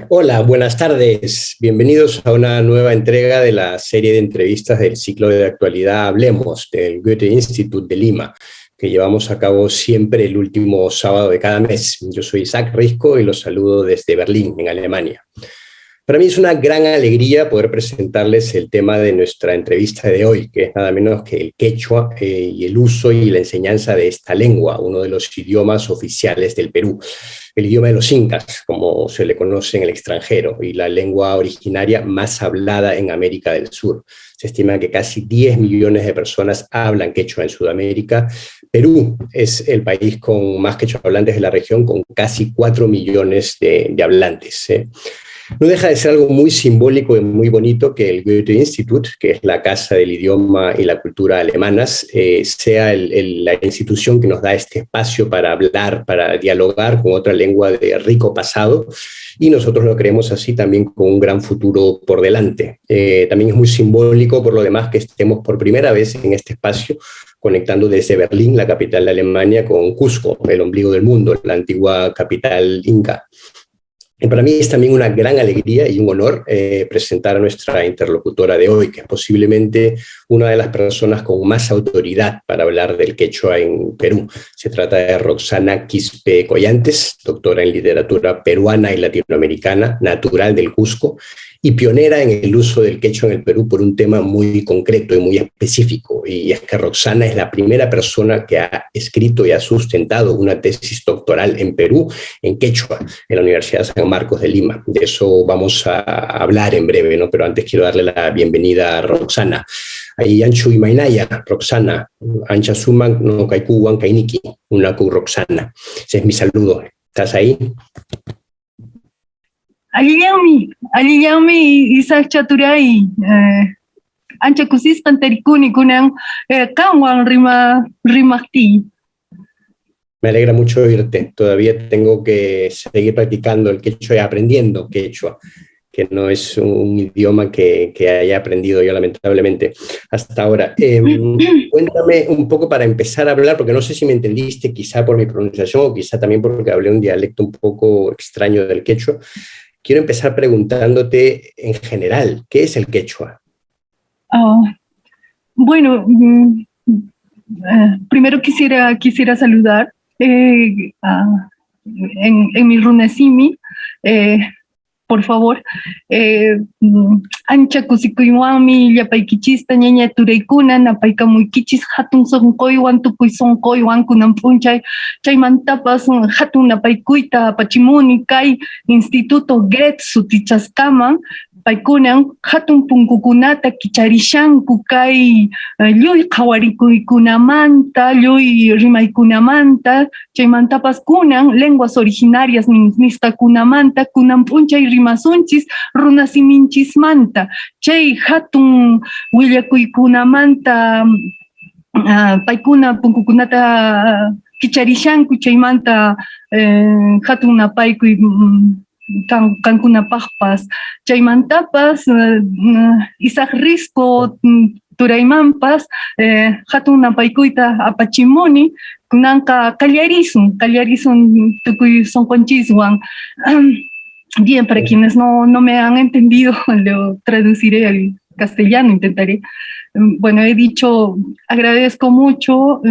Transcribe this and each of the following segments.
Hola, buenas tardes. Bienvenidos a una nueva entrega de la serie de entrevistas del ciclo de actualidad Hablemos, del Goethe Institut de Lima, que llevamos a cabo siempre el último sábado de cada mes. Yo soy Isaac Risco y los saludo desde Berlín, en Alemania. Para mí es una gran alegría poder presentarles el tema de nuestra entrevista de hoy, que es nada menos que el quechua y el uso y la enseñanza de esta lengua, uno de los idiomas oficiales del Perú, el idioma de los incas, como se le conoce en el extranjero, y la lengua originaria más hablada en América del Sur. Se estima que casi 10 millones de personas hablan quechua en Sudamérica. Perú es el país con más quechua hablantes de la región, con casi 4 millones de hablantes. No deja de ser algo muy simbólico y muy bonito que el Goethe Institut, que es la casa del idioma y la cultura alemanas, sea la institución que nos da este espacio para hablar, para dialogar con otra lengua de rico pasado, y nosotros lo creemos así también con un gran futuro por delante. También es muy simbólico por lo demás que estemos por primera vez en este espacio conectando desde Berlín, la capital de Alemania, con Cusco, el ombligo del mundo, la antigua capital inca. Para mí es también una gran alegría y un honor presentar a nuestra interlocutora de hoy, que es posiblemente una de las personas con más autoridad para hablar del quechua en Perú. Se trata de Roxana Quispe Collantes, doctora en literatura peruana y latinoamericana, natural del Cusco, y pionera en el uso del quechua en el Perú por un tema muy concreto y muy específico. Y es que Roxana es la primera persona que ha escrito y ha sustentado una tesis doctoral en Perú en quechua, en la Universidad de San Marcos de Lima. De eso vamos a hablar en breve, ¿no? Pero antes quiero darle la bienvenida a Roxana. Ahí Anchu y Mainaya, Roxana, Ancha Suman, no Kaikuwan Kainiki, Unaku Roxana. Ese es mi saludo. ¿Estás ahí? Aliyami Isaac Chaturay, ancha kusis pantarikuni kunan kanwan rimahti. Me alegra mucho oírte. Todavía tengo que seguir practicando el quechua y aprendiendo quechua, que no es un idioma que haya aprendido yo lamentablemente hasta ahora. Cuéntame un poco para empezar a hablar, porque no sé si me entendiste, quizá por mi pronunciación o quizá también porque hablé un dialecto un poco extraño del quechua. Quiero empezar preguntándote en general, ¿qué es el quechua? Bueno, primero quisiera saludar en mi runasimi, por favor. Ancha kusikuiwami llapaykichista ñaña turaykuna napaykamuykichis hatun sonqoywan tukuy sonqoywan kunan p'unchay chaymantapas hatun napaykuyta apachimuni kay Instituto Goethe sutichasqaman paykunan hatun punkukunata kicharishanku kay lluy qhawarikuykunamanta lluy rimaykunamanta chaymantapas kunan lenguas originarias nisqakunamanta kunan p'unchay rimasunchis runasiminchismanta chay hatun willakuykunamanta paykuna punkukunata kicharishanku chaymanta hatun napaykuy kankunapaqpas chaymantapas Isaac Risco turaymanpas hatun napaykuyta apachimuni kunanqa qallarisun tukuy sonqonchiswan. Bien, para quienes no me han entendido, lo traduciré al castellano, intentaré. Bueno, he dicho, agradezco mucho,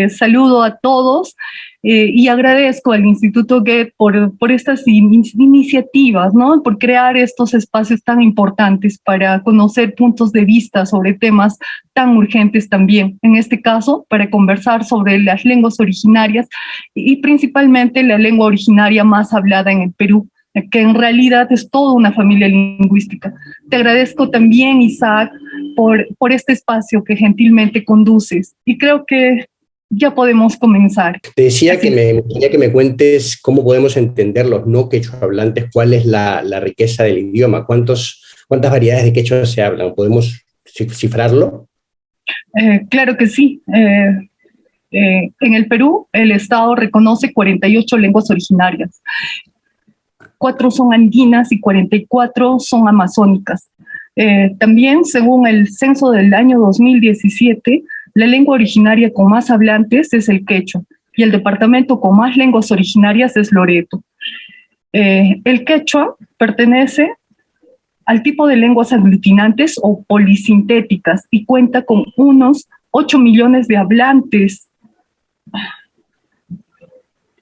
saludo a todos y agradezco al Instituto Goethe por estas iniciativas, ¿no? Por crear estos espacios tan importantes para conocer puntos de vista sobre temas tan urgentes también. En este caso, para conversar sobre las lenguas originarias y principalmente la lengua originaria más hablada en el Perú, que en realidad es toda una familia lingüística. Te agradezco también, Isaac, por este espacio que gentilmente conduces. Y creo que ya podemos comenzar. Te decía que me gustaría que me cuentes cómo podemos entender los no quechua hablantes, cuál es la riqueza del idioma, cuántas variedades de quechua se hablan. ¿Podemos cifrarlo? Claro que sí. En el Perú, el Estado reconoce 48 lenguas originarias. 4 son andinas y 44 son amazónicas. También, según el censo del año 2017, la lengua originaria con más hablantes es el quechua y el departamento con más lenguas originarias es Loreto. El quechua pertenece al tipo de lenguas aglutinantes o polisintéticas y cuenta con unos 8 millones de hablantes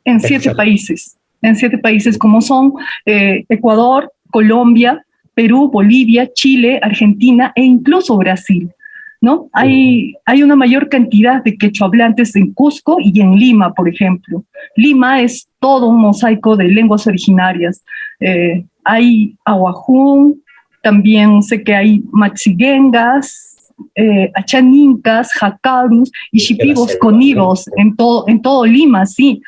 en 7 países como son Ecuador, Colombia, Perú, Bolivia, Chile, Argentina e incluso Brasil, ¿no? Hay una mayor cantidad de quechua hablantes en Cusco y en Lima, por ejemplo. Lima es todo un mosaico de lenguas originarias. Hay ahuajún, también sé que hay maxiguengas, achanincas, jacarus y shipibos conivos en todo Lima, sí.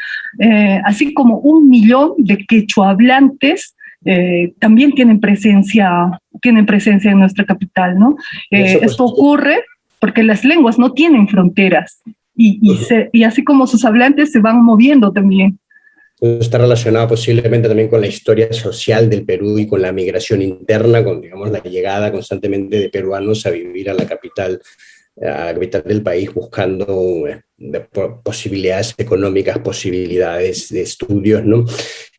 Así como 1 millón de quechua hablantes también tienen presencia en nuestra capital, ¿no? Esto ocurre porque las lenguas no tienen fronteras y así como sus hablantes se van moviendo también. Está relacionado posiblemente también con la historia social del Perú y con la migración interna, con, digamos, la llegada constantemente de peruanos a vivir a la capital del país buscando posibilidades económicas, posibilidades de estudios, ¿no?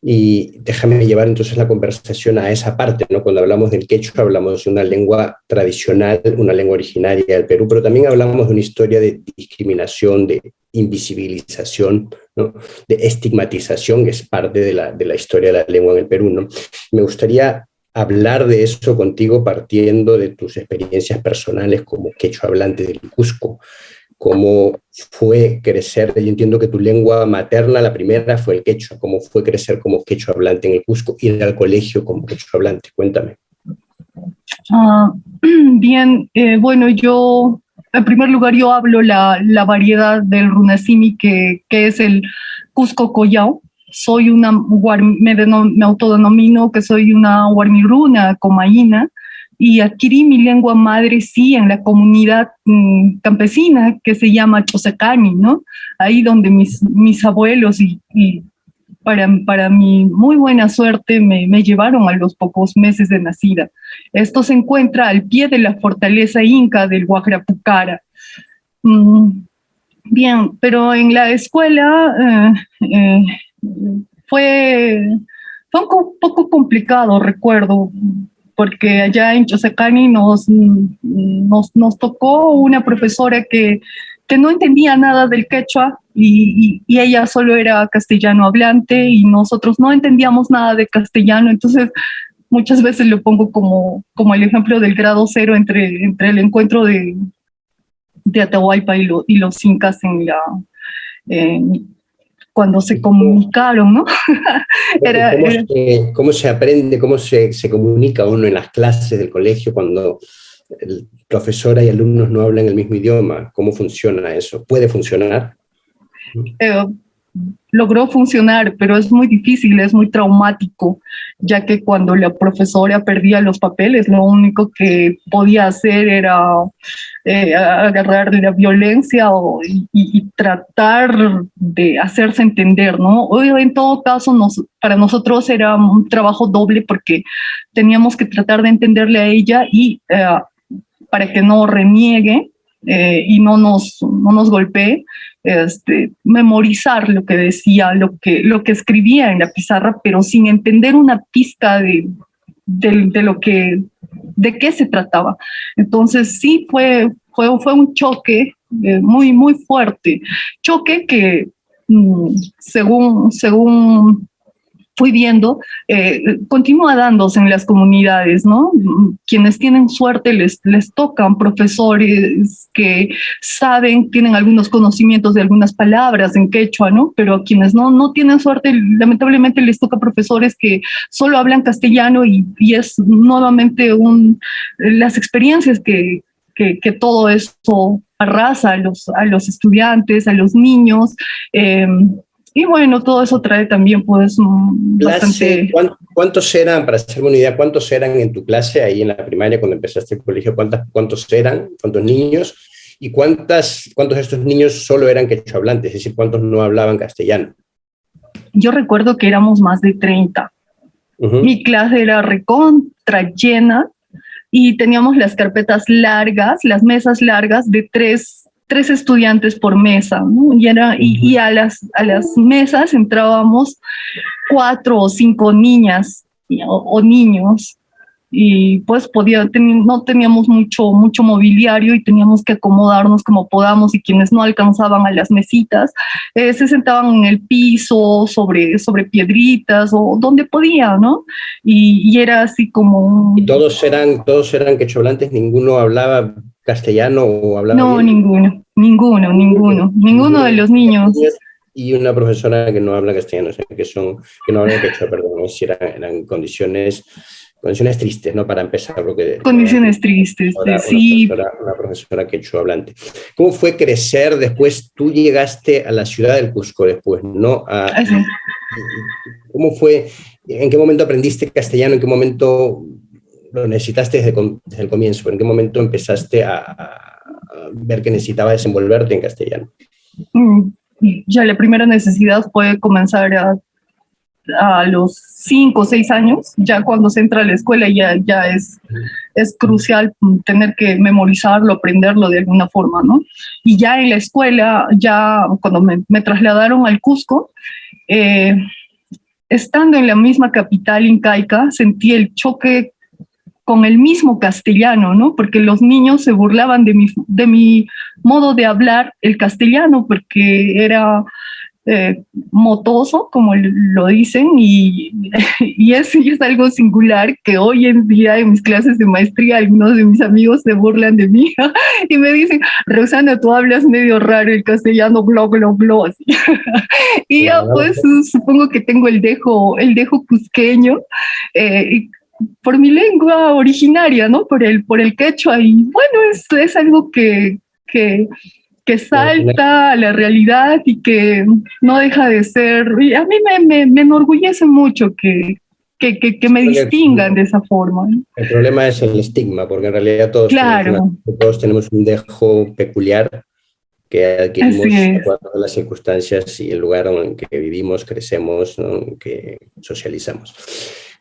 Y déjame llevar entonces la conversación a esa parte, ¿no? Cuando hablamos del quechua hablamos de una lengua tradicional, una lengua originaria del Perú, pero también hablamos de una historia de discriminación, de invisibilización, ¿no? De estigmatización, que es parte de la historia de la lengua en el Perú, ¿no? Me gustaría hablar de eso contigo partiendo de tus experiencias personales como quechua hablante del Cusco. ¿Cómo fue crecer? Yo entiendo que tu lengua materna, la primera, fue el quechua. ¿Cómo fue crecer como quechua hablante en el Cusco? Ir al colegio como quechua hablante. Cuéntame. Bien, bueno, yo, en primer lugar, yo hablo la variedad del runasimi que es el Cusco Collao. Soy me autodenomino que soy una guarmiruna comaína y adquirí mi lengua madre, sí, en la comunidad campesina que se llama Chosacani, ¿no? Ahí donde mis abuelos y para mi muy buena suerte me llevaron a los pocos meses de nacida. Esto se encuentra al pie de la fortaleza inca del Huagrapucara. Bien, pero en la escuela fue un poco complicado, recuerdo, porque allá en Chosacani nos tocó una profesora que no entendía nada del quechua y ella solo era castellano hablante y nosotros no entendíamos nada de castellano, entonces muchas veces lo pongo como el ejemplo del grado cero entre el encuentro de Atahualpa y los incas cuando se comunicaron, ¿no? ¿Cómo se aprende, cómo se comunica uno en las clases del colegio cuando profesora y alumnos no hablan el mismo idioma? ¿Cómo funciona eso? ¿Puede funcionar? Logró funcionar, pero es muy difícil, es muy traumático, ya que cuando la profesora perdía los papeles, lo único que podía hacer era agarrar la violencia y tratar de hacerse entender, ¿no? En todo caso, para nosotros era un trabajo doble porque teníamos que tratar de entenderle a ella y para que no reniegue y no nos golpee, memorizar lo que decía, lo que escribía en la pizarra, pero sin entender una pizca de qué se trataba. Entonces sí fue un choque muy, muy fuerte. Choque que según fui viendo, continúa dándose en las comunidades, ¿no? Quienes tienen suerte les tocan profesores que tienen algunos conocimientos de algunas palabras en quechua, ¿no? Pero a quienes no tienen suerte, lamentablemente les toca profesores que solo hablan castellano y es nuevamente las experiencias que todo esto arrasa a los estudiantes, a los niños. Y bueno, todo eso trae también pues bastante... ¿Cuántos eran, para hacerme una idea, cuántos eran en tu clase ahí en la primaria cuando empezaste el colegio? ¿Cuántos eran? ¿Cuántos niños? ¿Y cuántos de estos niños solo eran quechua hablantes? Es decir, ¿cuántos no hablaban castellano? Yo recuerdo que éramos más de 30. Mi clase era recontra llena y teníamos las carpetas largas, las mesas largas de tres tres estudiantes por mesa, ¿no? Y a las mesas entrábamos 4 o 5 niñas o niños, y pues no teníamos mucho mobiliario y teníamos que acomodarnos como podamos, y quienes no alcanzaban a las mesitas se sentaban en el piso, sobre piedritas o donde podía, ¿no? Y era así como ¿Y todos eran quechohablantes? ¿Ninguno hablaba castellano o hablaba No, bien? ninguno de los niños. Y una profesora que no habla castellano, o sea, que no habla quechua, perdón, si eran condiciones tristes, ¿no? Para empezar, porque Condiciones tristes, sí. una profesora quechua hablante. ¿Cómo fue crecer después? Tú llegaste a la ciudad del Cusco después, ¿no? Así. ¿Cómo fue? ¿En qué momento aprendiste castellano? ¿En qué momento lo necesitaste desde el comienzo? ¿En qué momento empezaste a ver que necesitaba desenvolverte en castellano? Ya la primera necesidad fue comenzar a los 5 o 6 años, ya cuando se entra a la escuela ya es crucial tener que memorizarlo, aprenderlo de alguna forma, ¿no? Y ya en la escuela, ya cuando me trasladaron al Cusco, estando en la misma capital incaica, sentí el choque con el mismo castellano, ¿no? Porque los niños se burlaban de mi modo de hablar el castellano, porque era motoso, como lo dicen, y es algo singular que hoy en día en mis clases de maestría algunos de mis amigos se burlan de mí y me dicen, Roxana, tú hablas medio raro el castellano, blo, blo, blo, así. Y ya pues supongo que tengo el dejo cusqueño, por mi lengua originaria, ¿no? Por el quechua, y bueno, es algo que salta a la realidad y que no deja de ser, y a mí me enorgullece mucho que me distingan de esa forma, ¿no? El problema es el estigma, porque en realidad todos tenemos un dejo peculiar que adquirimos de acuerdo a las circunstancias y el lugar en que vivimos, crecemos, ¿no? En que socializamos.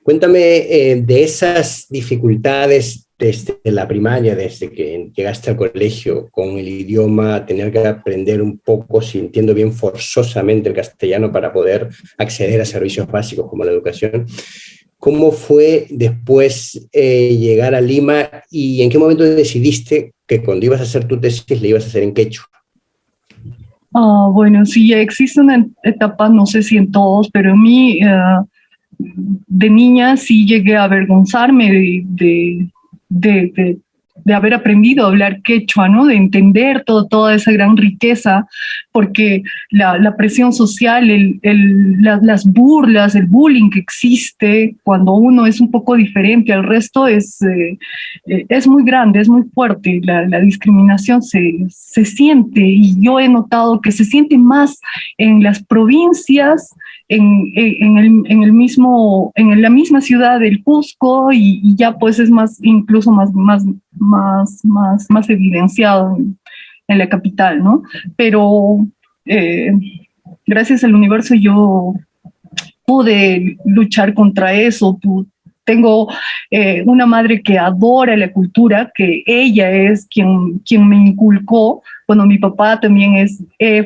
Cuéntame de esas dificultades desde la primaria, desde que llegaste al colegio, con el idioma, tener que aprender un poco, si entiendo bien, forzosamente el castellano para poder acceder a servicios básicos como la educación. ¿Cómo fue después llegar a Lima y en qué momento decidiste que cuando ibas a hacer tu tesis le ibas a hacer en quechua? Bueno, sí, ya existe una etapa, no sé si en todos, pero en mí, de niña sí llegué a avergonzarme de haber aprendido a hablar quechua, ¿no? De entender toda esa gran riqueza, porque la presión social, las burlas, el bullying que existe cuando uno es un poco diferente al resto es muy grande, es muy fuerte. La discriminación se siente, y yo he notado que se siente más en las provincias, en la misma ciudad del Cusco, y ya pues es incluso más evidenciado en la capital, ¿no? Pero gracias al universo yo pude luchar contra eso. Tengo una madre que adora la cultura, que ella es quien me inculcó. Bueno, mi papá también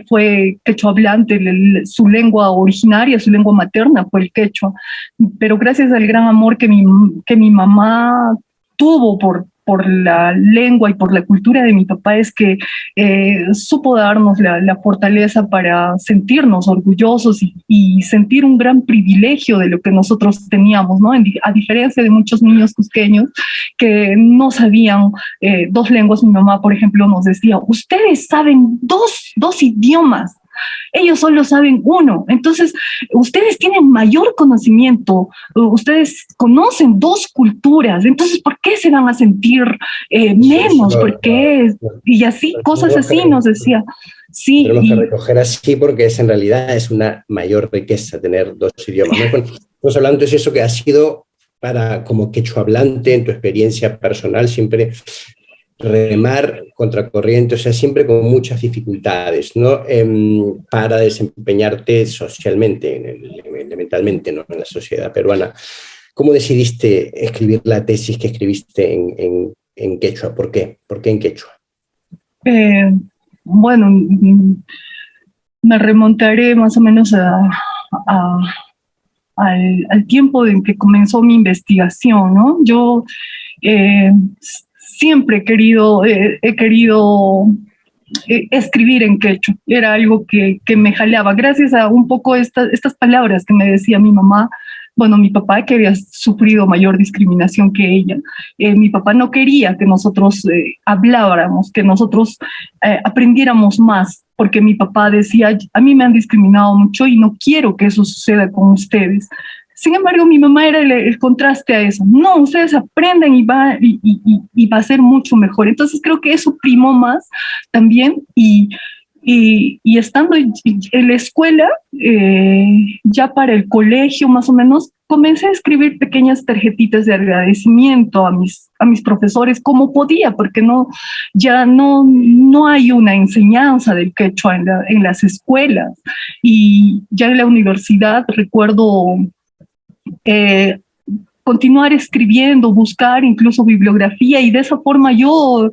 fue quechohablante, su lengua originaria, su lengua materna fue el quechua, pero gracias al gran amor que mi mamá tuvo por la lengua y por la cultura de mi papá, es que supo darnos la fortaleza para sentirnos orgullosos y sentir un gran privilegio de lo que nosotros teníamos, ¿no? A diferencia de muchos niños cusqueños que no sabían 2 lenguas. Mi mamá, por ejemplo, nos decía, ustedes saben dos idiomas, ellos solo saben 1. Entonces, ustedes tienen mayor conocimiento, ustedes conocen 2 culturas, entonces, ¿por qué se van a sentir menos? ¿Por qué? Y así, cosas así nos decía. Sí, tenemos que recoger así, porque en realidad es una mayor riqueza tener 2 idiomas, ¿no? Estamos hablando de eso que ha sido como quechohablante en tu experiencia personal, siempre remar contracorriente, o sea, siempre con muchas dificultades, ¿no? Para desempeñarte socialmente, elementalmente, ¿no? En la sociedad peruana. ¿Cómo decidiste escribir la tesis que escribiste en quechua? ¿Por qué? ¿Por qué en quechua? bueno, me remontaré más o menos al tiempo en que comenzó mi investigación, ¿no? Yo siempre he querido escribir en quechua, era algo que me jalaba, gracias a un poco estas palabras que me decía mi mamá. Bueno, mi papá, que había sufrido mayor discriminación que ella, mi papá no quería que nosotros habláramos, que nosotros aprendiéramos más, porque mi papá decía, a mí me han discriminado mucho y no quiero que eso suceda con ustedes. Sin embargo, mi mamá era el contraste a eso. No, ustedes aprenden y va a ser mucho mejor. Entonces creo que eso primó más también y estando en la escuela, ya para el colegio más o menos, comencé a escribir pequeñas tarjetitas de agradecimiento a mis profesores como podía, porque ya no hay una enseñanza del quechua en las escuelas. Y ya en la universidad recuerdo continuar escribiendo, buscar incluso bibliografía y de esa forma yo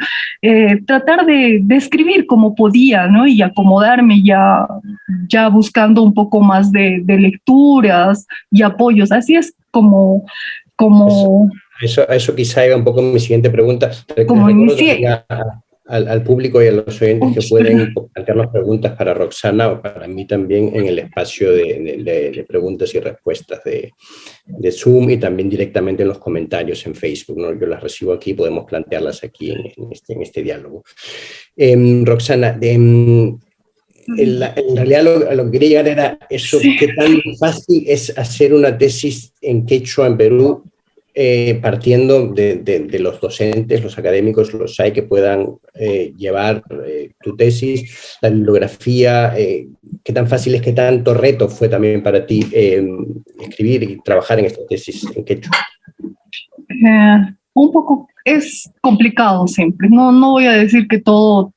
tratar de escribir como podía, ¿no? Y acomodarme ya buscando un poco más de lecturas y apoyos. Así es como eso quizá iba un poco en mi siguiente pregunta. como Recuerdo inicié. al público y a los oyentes que pueden plantearnos preguntas para Roxana o para mí también en el espacio de preguntas y respuestas de Zoom y también directamente en los comentarios en Facebook, ¿no? Yo las recibo aquí y podemos plantearlas aquí en este diálogo. Roxana, en realidad a lo que quería llegar era eso, sí. ¿Qué tan fácil es hacer una tesis en quechua en Perú? Partiendo de los docentes, los académicos, los hay que puedan llevar tu tesis, la bibliografía, qué tan fácil es, qué tanto reto fue también para ti escribir y trabajar en esta tesis en quechua. Un poco es complicado siempre, no voy a decir que todo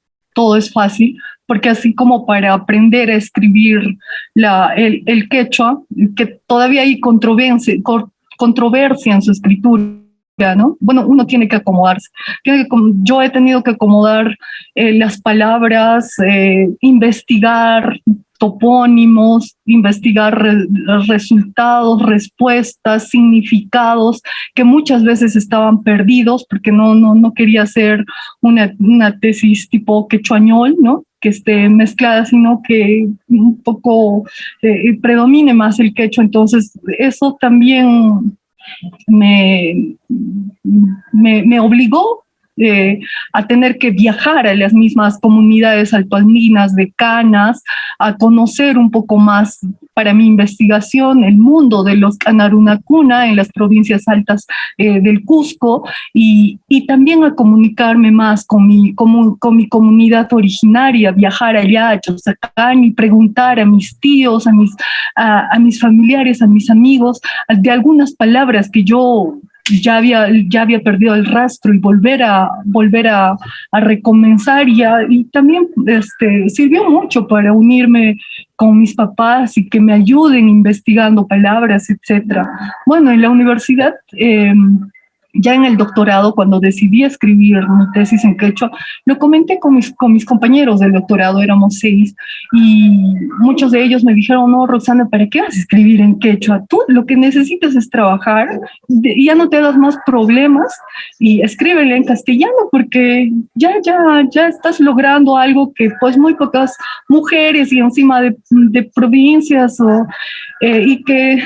es fácil, porque así como para aprender a escribir el quechua, que todavía hay controversia en su escritura, ¿no? Bueno, uno tiene que acomodarse. Yo he tenido que acomodar las palabras, investigar topónimos, investigar resultados, respuestas, significados que muchas veces estaban perdidos porque no quería hacer una tesis tipo quechuañol, ¿no? Que esté mezclada, sino que un poco predomine más el quechua. Entonces, eso también me obligó a tener que viajar a las mismas comunidades altoandinas de Canas, a conocer un poco más para mi investigación el mundo de los Canarunacuna en las provincias altas del Cusco y también a comunicarme más con mi comunidad originaria, viajar allá a Chosacán y preguntar a mis tíos, a mis familiares, a mis amigos, de algunas palabras que yo ya había perdido el rastro y volver a recomenzar y también sirvió mucho para unirme con mis papás y que me ayuden investigando palabras, etcétera. Bueno, en la universidad, ya en el doctorado, cuando decidí escribir mi tesis en quechua, lo comenté con mis compañeros del doctorado, éramos 6, y muchos de ellos me dijeron, no, Roxana, ¿para qué vas a escribir en quechua? Tú lo que necesitas es trabajar, ya no te das más problemas, y escríbele en castellano, porque ya estás logrando algo que pues muy pocas mujeres y encima de provincias y que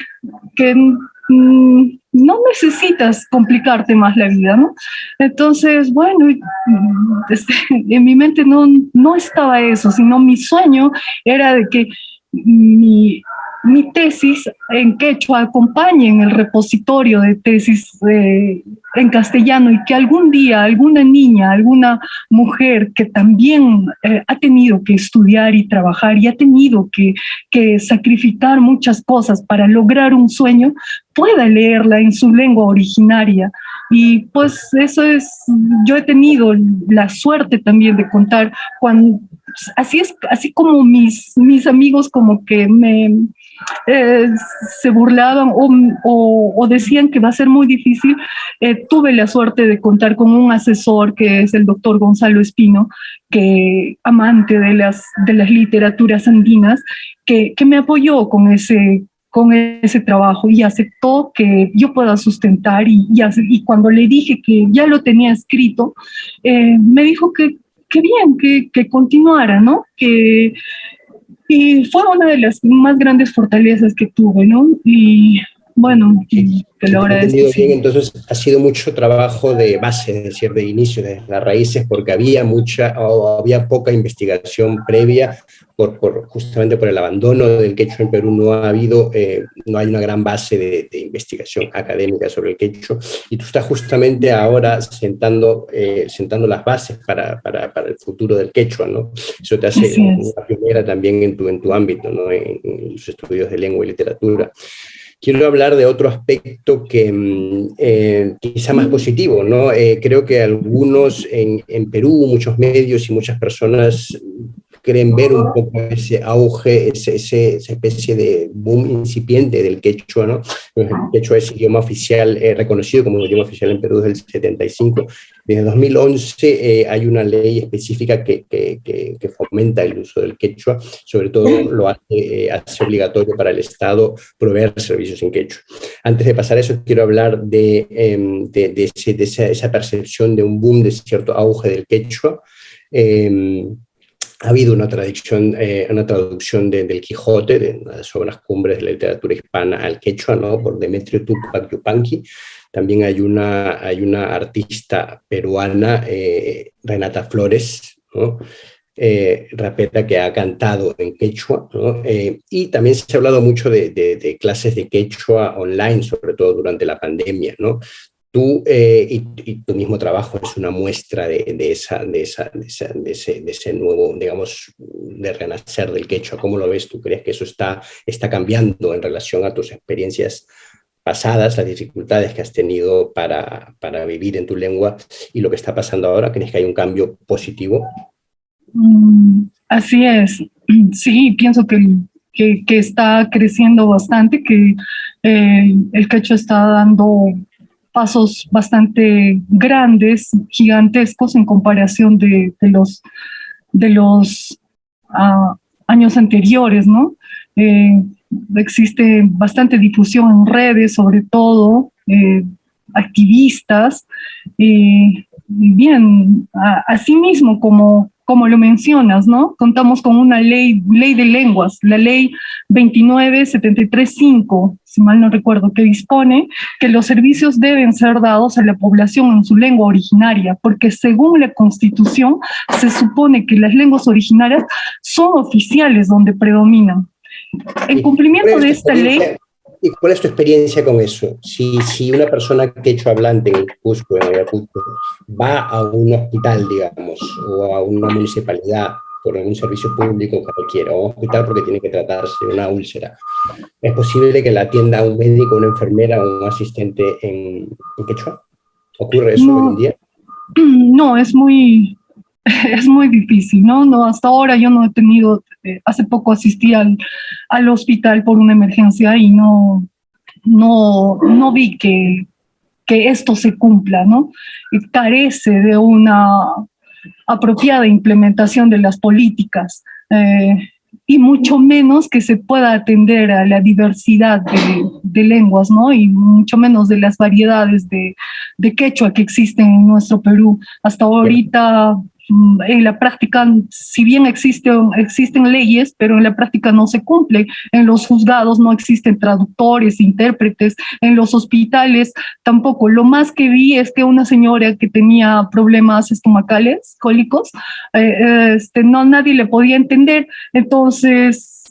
no necesitas complicarte más la vida, ¿no? Entonces, bueno, en mi mente no estaba eso, sino mi sueño era de que mi tesis en quechua acompañe en el repositorio de tesis en castellano y que algún día alguna niña, alguna mujer que también ha tenido que estudiar y trabajar y ha tenido que sacrificar muchas cosas para lograr un sueño, pueda leerla en su lengua originaria. Y pues eso es, yo he tenido la suerte también de contar así como mis amigos como que eh, se burlaban o decían que va a ser muy difícil. Tuve la suerte de contar con un asesor que es el doctor Gonzalo Espino, que amante de las literaturas andinas, que me apoyó con ese trabajo y aceptó que yo pueda sustentar y cuando le dije que ya lo tenía escrito, me dijo que bien, que continuara, ¿no? Y fue una de las más grandes fortalezas que tuve, ¿no? Y bueno, te Si lo te he agradezco, entendido bien, sí. entonces ha sido mucho trabajo de base, es decir, de inicio, de las raíces, porque había poca investigación previa justamente por el abandono del quechua en Perú. No hay una gran base de investigación académica sobre el quechua, y tú estás justamente ahora sentando las bases para el futuro del quechua, ¿no? Eso te hace Así es. una pionera también en tu ámbito, ¿no? En los estudios de lengua y literatura. Quiero hablar de otro aspecto que quizá más positivo, ¿no? Creo que algunos en Perú, muchos medios y muchas personas creen ver un poco ese auge, esa especie de boom incipiente del quechua, ¿no? El quechua es idioma oficial, reconocido como idioma oficial en Perú desde el 75. Desde 2011 hay una ley específica que fomenta el uso del quechua, sobre todo lo hace obligatorio para el Estado proveer servicios en quechua. Antes de pasar a eso, quiero hablar de esa percepción de un boom, de cierto auge del quechua. Ha habido una traducción del Quijote, de una de las obras cumbres de la literatura hispana al quechua, ¿no? Por Demetrio Tupac Yupanqui. También hay una artista peruana, Renata Flores, ¿no? Rapera, que ha cantado en quechua, ¿no? Y también se ha hablado mucho de clases de quechua online, sobre todo durante la pandemia, ¿no? Tú y tu mismo trabajo es una muestra de ese nuevo, digamos, de renacer del quechua. ¿Cómo lo ves tú? ¿Crees que eso está cambiando en relación a tus experiencias pasadas, las dificultades que has tenido para vivir en tu lengua y lo que está pasando ahora? ¿Crees que hay un cambio positivo? Así es. Sí, pienso que está creciendo bastante, que el quechua está dando pasos bastante grandes, gigantescos en comparación de los años anteriores, ¿no? Eh, Existe bastante difusión en redes, sobre todo, activistas, y bien, asimismo, como lo mencionas, ¿no? Contamos con una ley de lenguas, la ley 29735, si mal no recuerdo, que dispone que los servicios deben ser dados a la población en su lengua originaria, porque según la Constitución se supone que las lenguas originarias son oficiales donde predominan. En cumplimiento de esta ley. ¿Y cuál es tu experiencia con eso? Si una persona quechua hablante en Cusco, en Ayacucho, va a un hospital, digamos, o a una municipalidad por algún servicio público que requiera, o a un hospital porque tiene que tratarse de una úlcera, ¿es posible que la atienda un médico, una enfermera o un asistente en quechua? ¿Ocurre eso hoy en No, día? no, es muy difícil, ¿no? No, hasta ahora yo no he tenido, hace poco asistí al hospital por una emergencia y no vi que esto se cumpla, ¿no? Carece de una apropiada implementación de las políticas, y mucho menos que se pueda atender a la diversidad de lenguas, ¿no? Y mucho menos de las variedades de quechua que existen en nuestro Perú. Hasta ahorita, en la práctica, si bien existen leyes, pero en la práctica no se cumple. En los juzgados no existen traductores, intérpretes, en los hospitales tampoco. Lo más que vi es que una señora que tenía problemas estomacales, cólicos, nadie le podía entender. Entonces,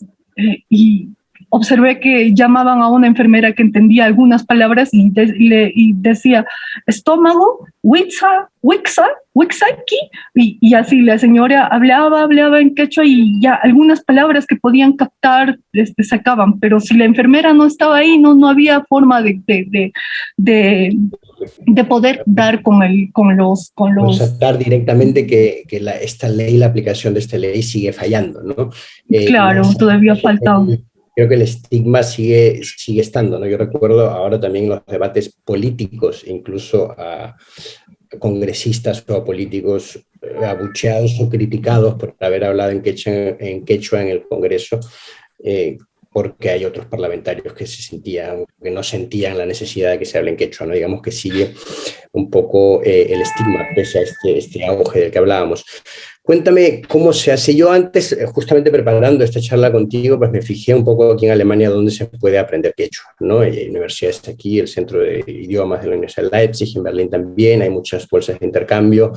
y observé que llamaban a una enfermera que entendía algunas palabras y decía estómago, wixaki, y así la señora hablaba en quechua y ya algunas palabras que podían captar sacaban, pero si la enfermera no estaba ahí, no había forma de poder dar Constatar directamente que esta ley, la aplicación de esta ley sigue fallando, ¿no? Y Claro, esa todavía falta. creo que el estigma sigue estando, ¿no? Yo recuerdo ahora también los debates políticos, incluso a congresistas o a políticos abucheados o criticados por haber hablado en quechua en el Congreso, porque hay otros parlamentarios que no sentían la necesidad de que se hable en quechua, ¿no? Digamos que sigue un poco el estigma pese a este auge del que hablábamos. Cuéntame cómo se hace. Yo antes, justamente preparando esta charla contigo, pues me fijé un poco aquí en Alemania dónde se puede aprender quechua, ¿no? Hay universidades aquí, el Centro de Idiomas de la Universidad de Leipzig, en Berlín también, hay muchas bolsas de intercambio,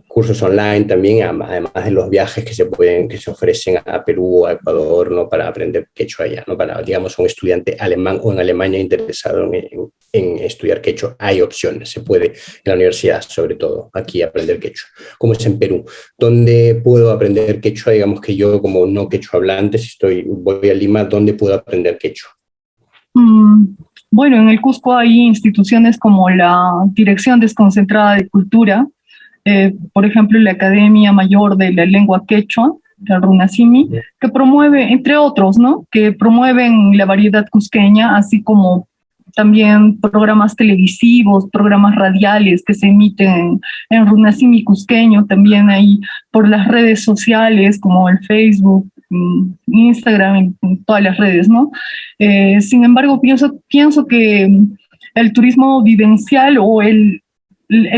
cursos online también, además de los viajes que se ofrecen a Perú o a Ecuador, ¿no? Para aprender quechua allá, ¿no? Para, digamos, un estudiante alemán o en Alemania interesado en estudiar quechua. Hay opciones, se puede en la universidad, sobre todo, aquí aprender quechua. Como es en Perú, ¿dónde puedo aprender quechua? Digamos que yo, como no quechua hablante, voy a Lima, ¿dónde puedo aprender quechua? Bueno, en el Cusco hay instituciones como la Dirección Desconcentrada de Cultura, por ejemplo, la Academia Mayor de la Lengua Quechua, la RUNASIMI, que promueve, entre otros, ¿no? Que promueven la variedad cusqueña, así como también programas televisivos, programas radiales que se emiten en RUNASIMI cusqueño, también ahí por las redes sociales como el Facebook, Instagram, en todas las redes, ¿no? Sin embargo, pienso que el turismo vivencial o el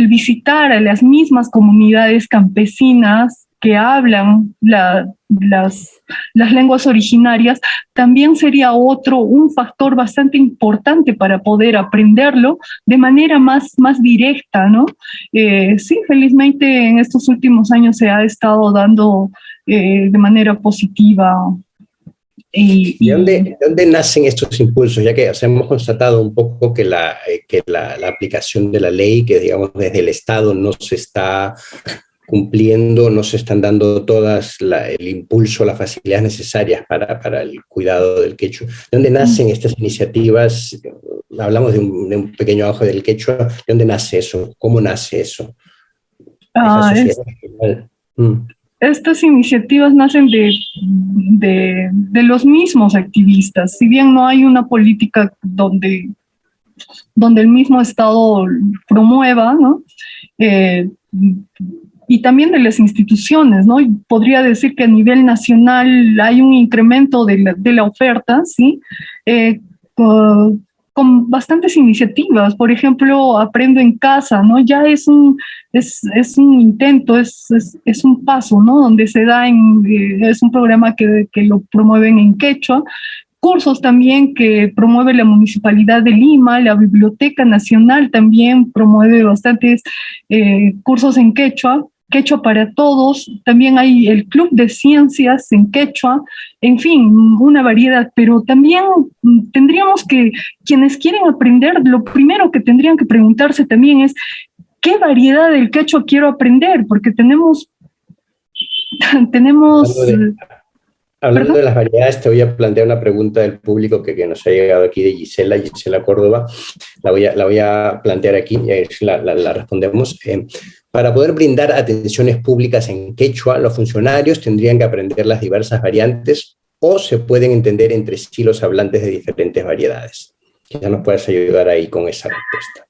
visitar a las mismas comunidades campesinas que hablan las lenguas originarias, también sería un factor bastante importante para poder aprenderlo de manera más directa, ¿no? Sí, felizmente en estos últimos años se ha estado dando de manera positiva. ¿De dónde nacen estos impulsos? Ya que hemos constatado un poco que la aplicación de la ley, que digamos desde el Estado no se está cumpliendo, no se están dando el impulso, las facilidades necesarias para el cuidado del quechua. ¿De dónde nacen estas iniciativas? Hablamos de un pequeño auge del quechua. ¿De dónde nace eso? ¿Cómo nace eso? Esa sociedad regional. Estas iniciativas nacen de los mismos activistas. Si bien no hay una política donde el mismo Estado promueva, ¿no? Y también de las instituciones, ¿no? Y podría decir que a nivel nacional hay un incremento de la oferta, ¿sí? Con bastantes iniciativas. Por ejemplo, Aprendo en Casa, ¿no? Ya es un intento, es un paso, ¿no? Donde se da es un programa que lo promueven en quechua. Cursos también que promueve la Municipalidad de Lima, la Biblioteca Nacional también promueve bastantes cursos en quechua. Quechua para Todos, también hay el Club de Ciencias en quechua, en fin, una variedad, pero también tendríamos que, quienes quieren aprender, lo primero que tendrían que preguntarse también es, ¿qué variedad del quechua quiero aprender? Porque tenemos Hablando de las variedades, te voy a plantear una pregunta del público que nos ha llegado aquí de Gisela Córdoba. La voy a plantear aquí y la respondemos. Para poder brindar atenciones públicas en quechua, los funcionarios tendrían que aprender las diversas variantes o se pueden entender entre sí los hablantes de diferentes variedades. Quizás nos puedas ayudar ahí con esa respuesta.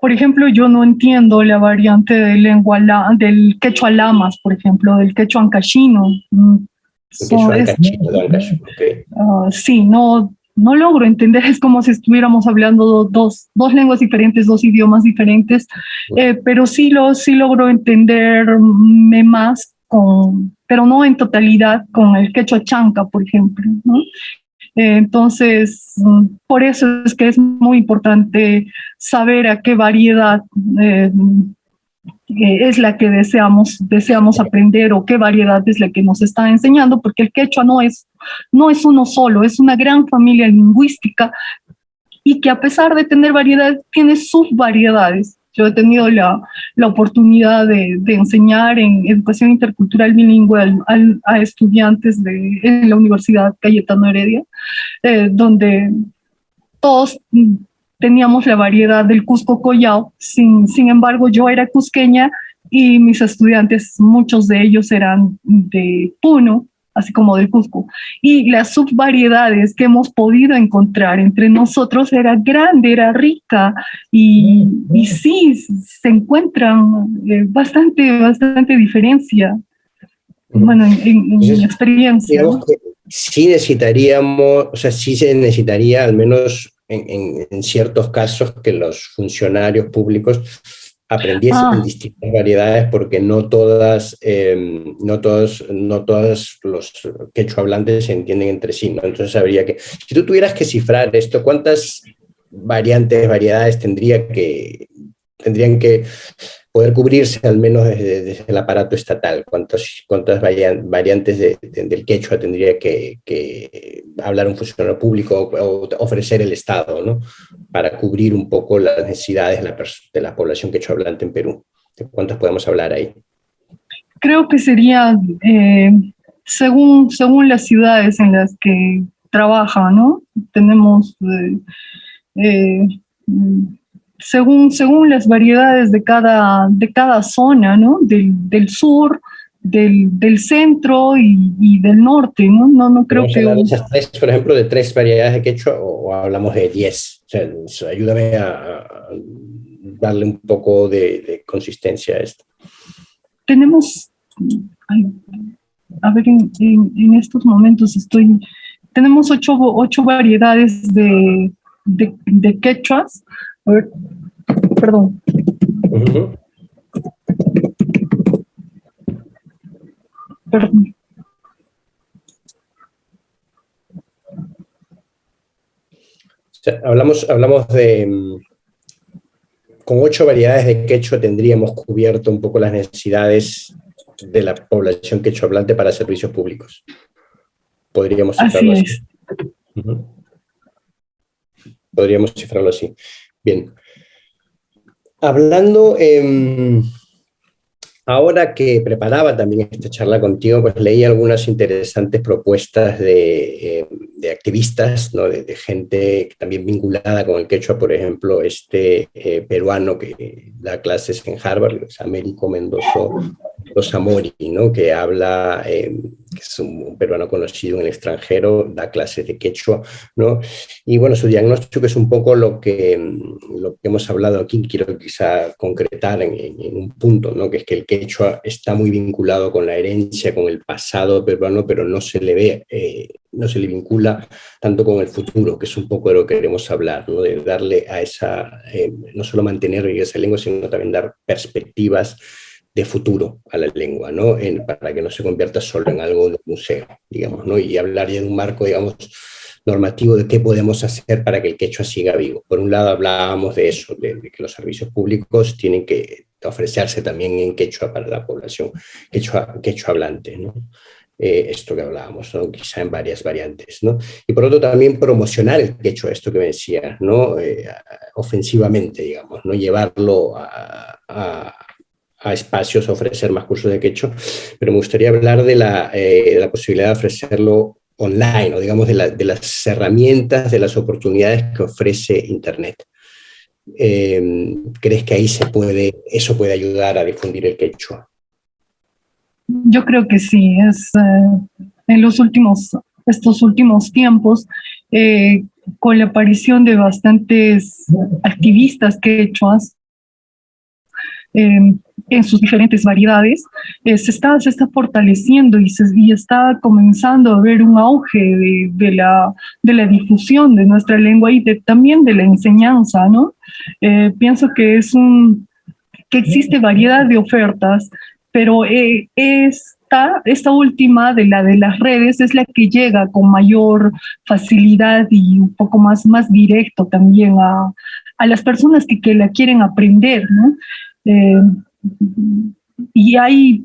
Por ejemplo, yo no entiendo la variante de lengua del quechua lamas, por ejemplo, del quechua ancashino. Sí, no logro entender, es como si estuviéramos hablando dos lenguas diferentes, dos idiomas diferentes, pero sí logro entenderme más pero no en totalidad con el quechua chanca, por ejemplo, ¿no? Entonces, por eso es que es muy importante saber a qué variedad es la que deseamos aprender o qué variedad es la que nos está enseñando, porque el quechua no es uno solo, es una gran familia lingüística y que a pesar de tener variedad, tiene subvariedades. Yo he tenido la oportunidad de enseñar en educación intercultural bilingüe a estudiantes en la Universidad Cayetano Heredia, donde todos teníamos la variedad del Cusco Collao. Sin embargo, yo era cusqueña y mis estudiantes, muchos de ellos eran de Puno, así como del Cusco. Y las subvariedades que hemos podido encontrar entre nosotros era grande, era rica, y sí, se encuentran bastante diferencia, bueno, en mi Entonces, experiencia, digamos ¿no? que sí necesitaríamos, o sea, sí se necesitaría, al menos en ciertos casos, que los funcionarios públicos aprendiesen Ah, distintas variedades, porque no todos los quechua hablantes se entienden entre sí, ¿no? Entonces habría que, si tú tuvieras que cifrar esto, ¿cuántas variedades tendrían que poder cubrirse al menos desde el aparato estatal? ¿Cuántas variantes del quechua tendría que hablar un funcionario público o ofrecer el Estado, ¿no? Para cubrir un poco las necesidades de la población quechua hablante en Perú? ¿De cuántas podemos hablar ahí? creo que sería según las ciudades en las que trabaja, ¿no? Tenemos eh, según las variedades de cada zona, ¿no? Del sur, del centro y del norte, ¿no? No creo ¿Podemos que... hablar de esas tres, por ejemplo, de tres variedades de quechua o hablamos de 10? O sea, ayúdame a darle un poco de consistencia a esto. Tenemos, ay, a ver, en estos momentos tenemos ocho variedades de quechuas. A ver, perdón, Uh-huh. perdón. O sea, hablamos de, con 8 variedades de quechua tendríamos cubierto un poco las necesidades de la población quechua hablante para servicios públicos. Podríamos cifrarlo Así así. es. Uh-huh. Podríamos cifrarlo así. Bien. Hablando, ahora que preparaba también esta charla contigo, pues leí algunas interesantes propuestas de activistas, ¿no? De gente también vinculada con el quechua, por ejemplo, peruano que da clases en Harvard, es Américo Mendoza Mori, ¿no? Que habla, que es un peruano conocido en el extranjero, da clases de quechua, ¿no? Y bueno, su diagnóstico es un poco lo que hemos hablado aquí. Quiero quizá concretar en un punto, ¿no? Que es que el quechua está muy vinculado con la herencia, con el pasado peruano, pero no se le vincula tanto con el futuro, que es un poco de lo que queremos hablar, ¿no? De darle a no solo mantener esa lengua, sino también dar perspectivas de futuro a la lengua, ¿no? Para que no se convierta solo en algo de museo, digamos, ¿no? Y hablar ya de un marco, digamos, normativo de qué podemos hacer para que el quechua siga vivo. Por un lado hablábamos de eso, de que los servicios públicos tienen que ofrecerse también en quechua para la población quechua hablante, ¿no? Esto que hablábamos, ¿no? Quizá en varias variantes, ¿no? Y por otro también promocionar el quechua, esto que me decías, ¿no? Ofensivamente, digamos, ¿no? Llevarlo a espacios, ofrecer más cursos de quechua, pero me gustaría hablar de la posibilidad de ofrecerlo online, o digamos de las herramientas, de las oportunidades que ofrece Internet. ¿Crees que ahí eso puede ayudar a difundir el quechua? Yo creo que sí, en estos últimos tiempos, con la aparición de bastantes activistas quechuas, en sus diferentes variedades, se está fortaleciendo y está comenzando a haber un auge de la difusión de nuestra lengua y también de la enseñanza, ¿no? Pienso que que existe variedad de ofertas, pero esta última de las redes es la que llega con mayor facilidad y un poco más directo también a las personas que la quieren aprender, ¿no? Eh, y hay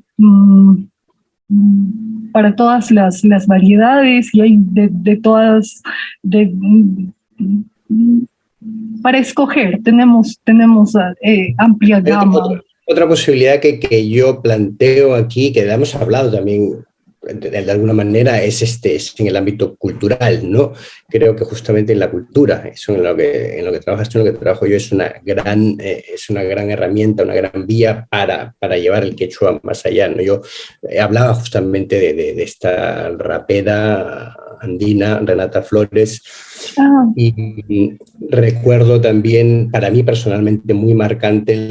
para todas las variedades y hay de todas, de, para escoger, tenemos amplia Hay gama. otra posibilidad que yo planteo aquí, que hemos hablado también de alguna manera es en el ámbito cultural, ¿no? Creo que justamente en la cultura, eso en lo que trabajas tú, en lo que trabajo yo, es una gran herramienta, una gran vía para llevar el quechua más allá, ¿no? Yo hablaba justamente de esta rapera andina, Renata Flores, y recuerdo también, para mí personalmente, muy marcante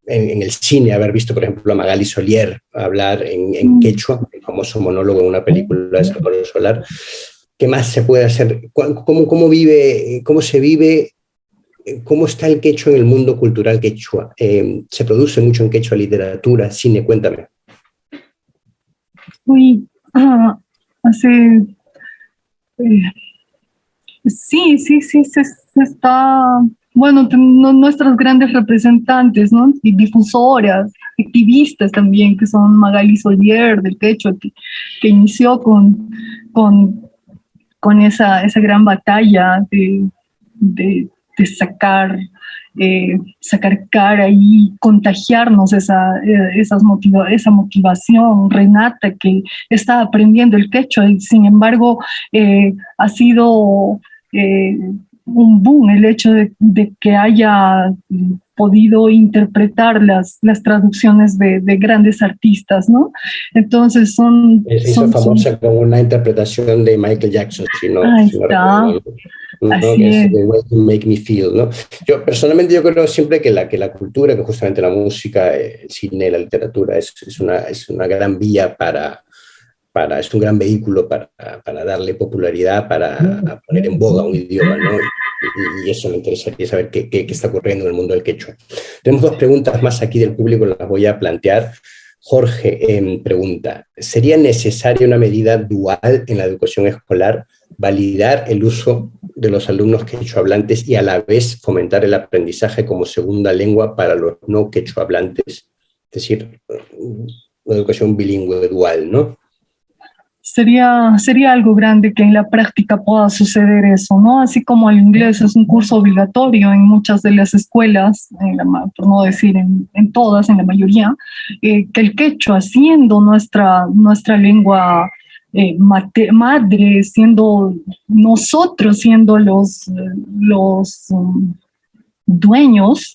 en el cine, haber visto, por ejemplo, a Magali Solier hablar en quechua, el famoso monólogo en una película de Salvador Solar. ¿Qué más se puede hacer? ¿Cómo se vive? ¿Cómo está el quechua en el mundo cultural quechua? ¿Se produce mucho en quechua literatura, cine? Cuéntame. Uy, hace... sí, se está... Bueno, nuestros grandes representantes, ¿no? Y difusoras, activistas también, que son Magali Solier del quechua, que inició con esa gran batalla de sacar cara y contagiarnos esa motivación. Renata, que está aprendiendo el quechua y sin embargo ha sido un boom el hecho de que haya podido interpretar las traducciones de grandes artistas, ¿no? Entonces se hizo famosa con una interpretación de Michael Jackson, si no recuerdo, ¿no? Así que es. The Way You Make Me Feel, ¿no? Yo personalmente creo siempre que la cultura, que justamente la música, el cine, la literatura es una gran vía es un gran vehículo para darle popularidad, para poner en boga un idioma, ¿no? Y eso me interesaría saber qué está ocurriendo en el mundo del quechua. Tenemos 2 preguntas más aquí del público, las voy a plantear. Jorge pregunta, ¿sería necesaria una medida dual en la educación escolar, validar el uso de los alumnos quechohablantes y a la vez fomentar el aprendizaje como segunda lengua para los no quechohablantes? Es decir, una educación bilingüe dual, ¿no? Sería algo grande que en la práctica pueda suceder eso, ¿no? Así como el inglés es un curso obligatorio en muchas de las escuelas, por no decir en todas, en la mayoría, que el quechua, siendo nuestra lengua madre, siendo nosotros, siendo los dueños,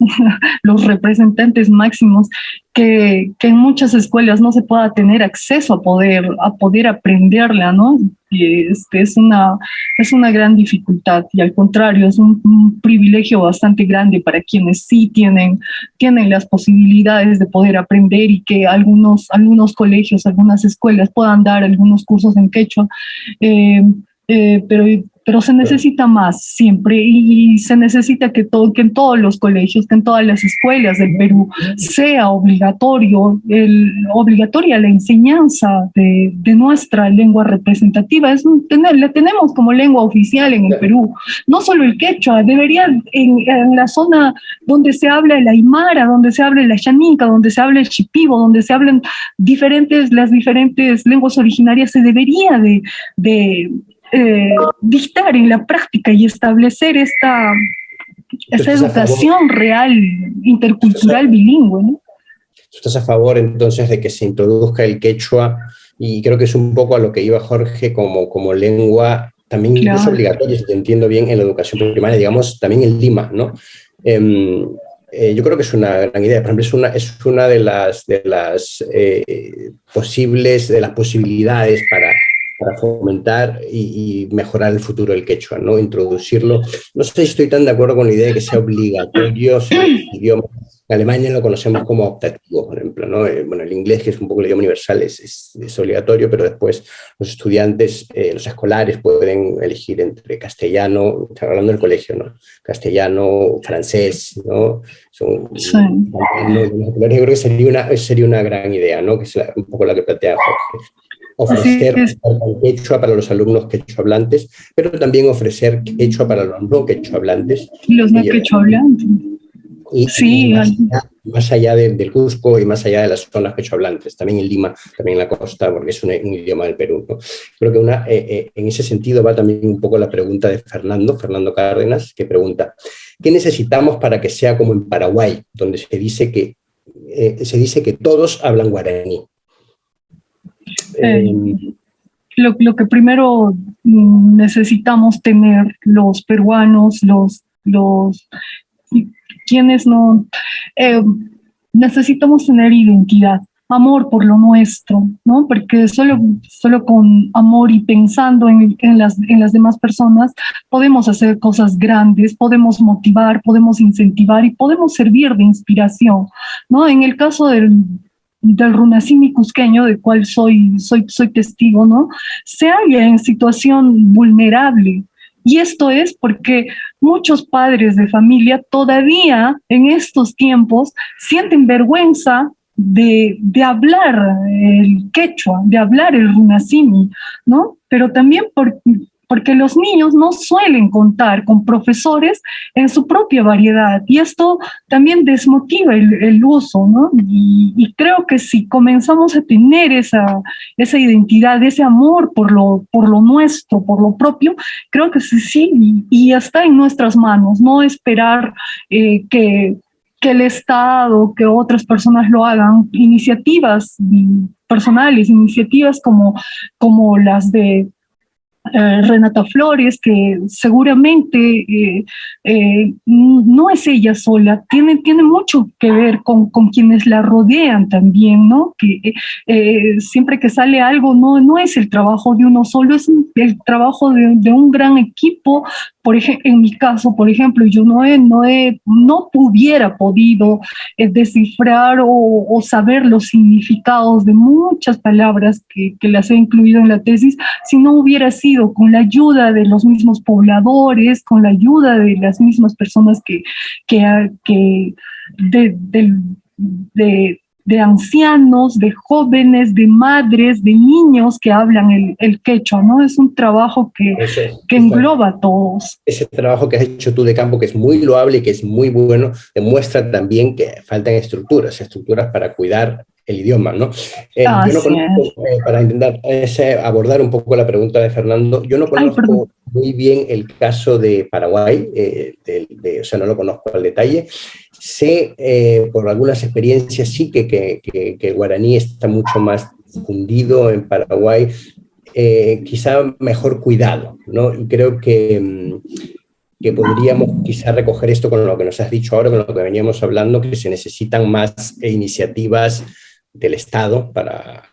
los representantes máximos, que en muchas escuelas no se pueda tener acceso a poder aprenderla, ¿no? Y es una gran dificultad y al contrario, es un privilegio bastante grande para quienes sí tienen las posibilidades de poder aprender y que algunos colegios, algunas escuelas puedan dar algunos cursos en quechua, pero se necesita más siempre y se necesita que en todos los colegios, que en todas las escuelas del Perú sea obligatoria la enseñanza de nuestra lengua representativa. La tenemos como lengua oficial en el Perú, no solo el quechua, debería en la zona donde se habla el aymara, donde se habla el ayanica, donde se habla el shipibo, donde se hablan las diferentes lenguas originarias, se debería de dictar en la práctica y establecer esta educación real, intercultural, bilingüe, ¿no? ¿Tú estás a favor entonces de que se introduzca el quechua? Y creo que es un poco a lo que iba Jorge como lengua, también incluso obligatoria, si te entiendo bien, en la educación primaria, digamos, también en Lima, ¿no? Yo creo que es una gran idea. Por ejemplo, es una de las posibilidades para fomentar y mejorar el futuro del quechua, ¿no? Introducirlo. No sé si estoy tan de acuerdo con la idea de que sea obligatorio el idioma. En Alemania lo conocemos como optativo, por ejemplo, ¿no? Bueno, el inglés, que es un poco el idioma universal, es obligatorio, pero después los estudiantes, los escolares pueden elegir entre castellano, estoy hablando del colegio, ¿no? Castellano, francés, ¿no? Yo creo que sería una gran idea, ¿no? Que es un poco la que plantea Jorge. Ofrecer el quechua para los alumnos quechohablantes, pero también ofrecer quechua para los no quechohablantes. Los no quechohablantes. Y más allá del Cusco y más allá de las zonas quechohablantes, también en Lima, también en la costa, porque es un idioma del Perú, ¿no? Creo que en ese sentido va también un poco la pregunta de Fernando Cárdenas, que pregunta, ¿qué necesitamos para que sea como en Paraguay, donde se dice que se dice que todos hablan guaraní. Lo que primero necesitamos tener los peruanos, quienes no, necesitamos tener identidad, amor por lo nuestro, ¿no? Porque solo con amor y pensando en las demás personas podemos hacer cosas grandes, podemos motivar, podemos incentivar y podemos servir de inspiración, ¿no? En el caso del Runasimi cusqueño, del cual soy testigo, ¿no? Se halla en situación vulnerable. Y esto es porque muchos padres de familia todavía en estos tiempos sienten vergüenza de hablar el quechua, de hablar el runasimi, ¿no? Pero también porque los niños no suelen contar con profesores en su propia variedad, y esto también desmotiva el uso, ¿no? Y creo que si comenzamos a tener esa identidad, ese amor por lo nuestro, por lo propio, creo que sí, y está en nuestras manos, no esperar que el Estado, que otras personas lo hagan, iniciativas personales, iniciativas como las de Renata Flores, que seguramente no es ella sola, tiene mucho que ver con quienes la rodean también, ¿no? Que siempre que sale algo no es el trabajo de uno solo, es el trabajo de un gran equipo. Por ejemplo, en mi caso, por ejemplo, yo no hubiera podido descifrar o saber los significados de muchas palabras que las he incluido en la tesis si no hubiera sido con la ayuda de los mismos pobladores, con la ayuda de las mismas personas de ancianos, de jóvenes, de madres, de niños que hablan el quechua, ¿no? Es un trabajo que engloba a todos. Ese trabajo que has hecho tú de campo, que es muy loable y que es muy bueno, demuestra también que faltan estructuras para cuidar el idioma, ¿no? Yo no conozco, para intentar abordar un poco la pregunta de Fernando, yo no conozco muy bien el caso de Paraguay, o sea, no lo conozco al detalle. Sé por algunas experiencias sí que el guaraní está mucho más difundido en Paraguay, quizá mejor cuidado, ¿no? Y creo que podríamos quizá recoger esto con lo que nos has dicho ahora, con lo que veníamos hablando, que se necesitan más iniciativas del Estado para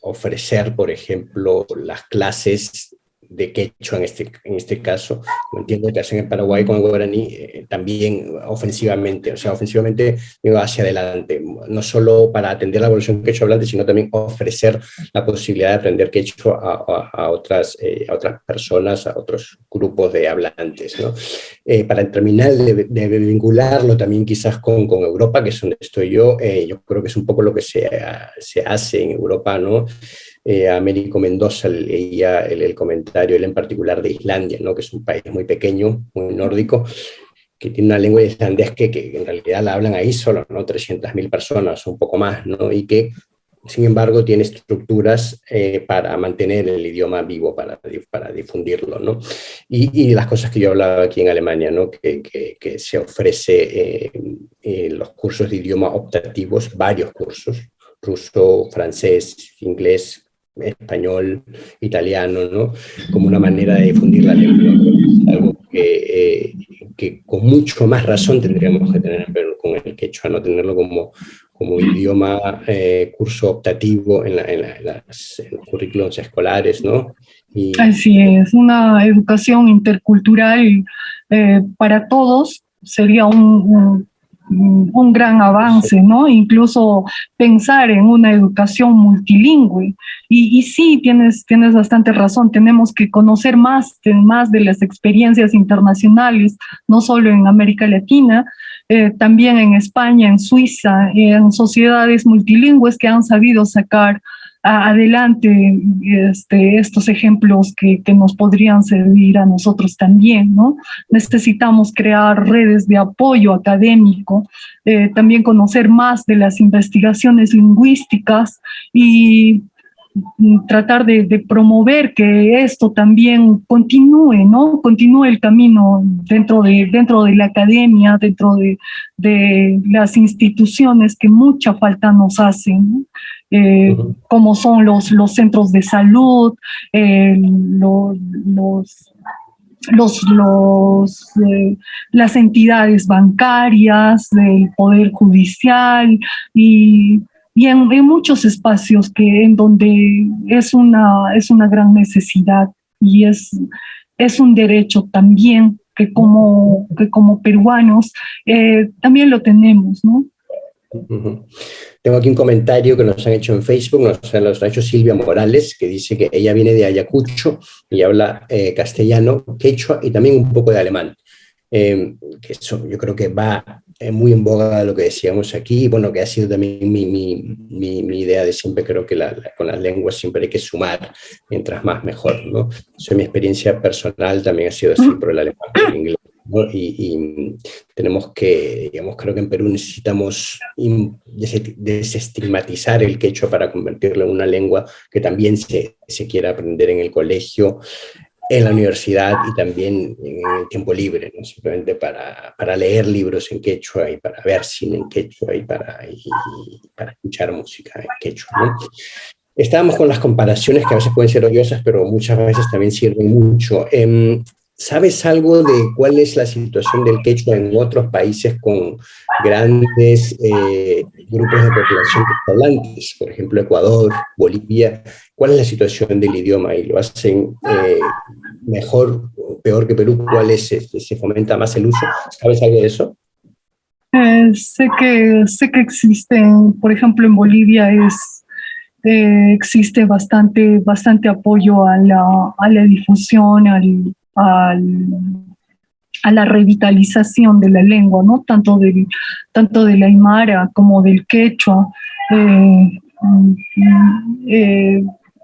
ofrecer, por ejemplo, las clases de quechua en este caso. Entiendo que hacen en Paraguay con el guaraní también ofensivamente, o sea, ofensivamente hacia adelante, no solo para atender la población quechua hablante, sino también ofrecer la posibilidad de aprender quechua a otras personas, a otros grupos de hablantes, ¿no? Para terminar de vincularlo también quizás con Europa, que es donde estoy yo creo que es un poco lo que se hace en Europa, ¿no? Américo Mendoza leía el comentario, él en particular de Islandia, ¿no? Que es un país muy pequeño, muy nórdico, que tiene una lengua islandés que en realidad la hablan ahí solo, ¿no? 300.000 personas, un poco más, ¿no? Y que, sin embargo, tiene estructuras para mantener el idioma vivo, para difundirlo, ¿no? Y las cosas que yo hablaba aquí en Alemania, ¿no? Que se ofrece los cursos de idioma optativos, varios cursos, ruso, francés, inglés, español, italiano, ¿no? Como una manera de difundir la lengua, algo que con mucho más razón tendríamos que tener con el quechua, no tenerlo como idioma, curso optativo en los currículos escolares, ¿no? Así es, una educación intercultural para todos sería un gran avance, ¿no? Incluso pensar en una educación multilingüe. Y sí, tienes bastante razón, tenemos que conocer más de las experiencias internacionales, no solo en América Latina, también en España, en Suiza, en sociedades multilingües que han sabido sacar adelante estos ejemplos que nos podrían servir a nosotros también, ¿no? Necesitamos crear redes de apoyo académico, también conocer más de las investigaciones lingüísticas y tratar de promover que esto también continúe, ¿no? Continúe el camino dentro de la academia, dentro de las instituciones que mucha falta nos hacen, ¿no? Como son los centros de salud, las entidades bancarias, del Poder Judicial y en muchos espacios en donde es una gran necesidad y es un derecho también que como peruanos también lo tenemos, ¿no? Tengo aquí un comentario que nos han hecho en Facebook, nos ha hecho Silvia Morales, que dice que ella viene de Ayacucho y habla castellano, quechua y también un poco de alemán. Que eso yo creo que va muy en boga de lo que decíamos aquí, bueno, que ha sido también mi idea de siempre. Creo que con las lenguas siempre hay que sumar, mientras más mejor, ¿no? Eso en mi experiencia personal también ha sido así por el alemán y el inglés, ¿no? Y tenemos que, digamos, creo que en Perú necesitamos desestigmatizar el quechua para convertirlo en una lengua que también se quiera aprender en el colegio, en la universidad y también en el tiempo libre, ¿no? Simplemente para leer libros en quechua y para ver cine en quechua y para escuchar música en quechua, ¿no? Estábamos con las comparaciones que a veces pueden ser odiosas, pero muchas veces también sirven mucho. ¿Sabes algo de cuál es la situación del quechua en otros países con grandes grupos de población hablantes? Por ejemplo, Ecuador, Bolivia. ¿Cuál es la situación del idioma? ¿Y lo hacen mejor o peor que Perú? ¿Cuál es? ¿Se fomenta más el uso? ¿Sabes algo de eso? Sé que existen, por ejemplo, en Bolivia existe bastante apoyo a la difusión, a la revitalización de la lengua, ¿no? Tanto del aymara como del quechua.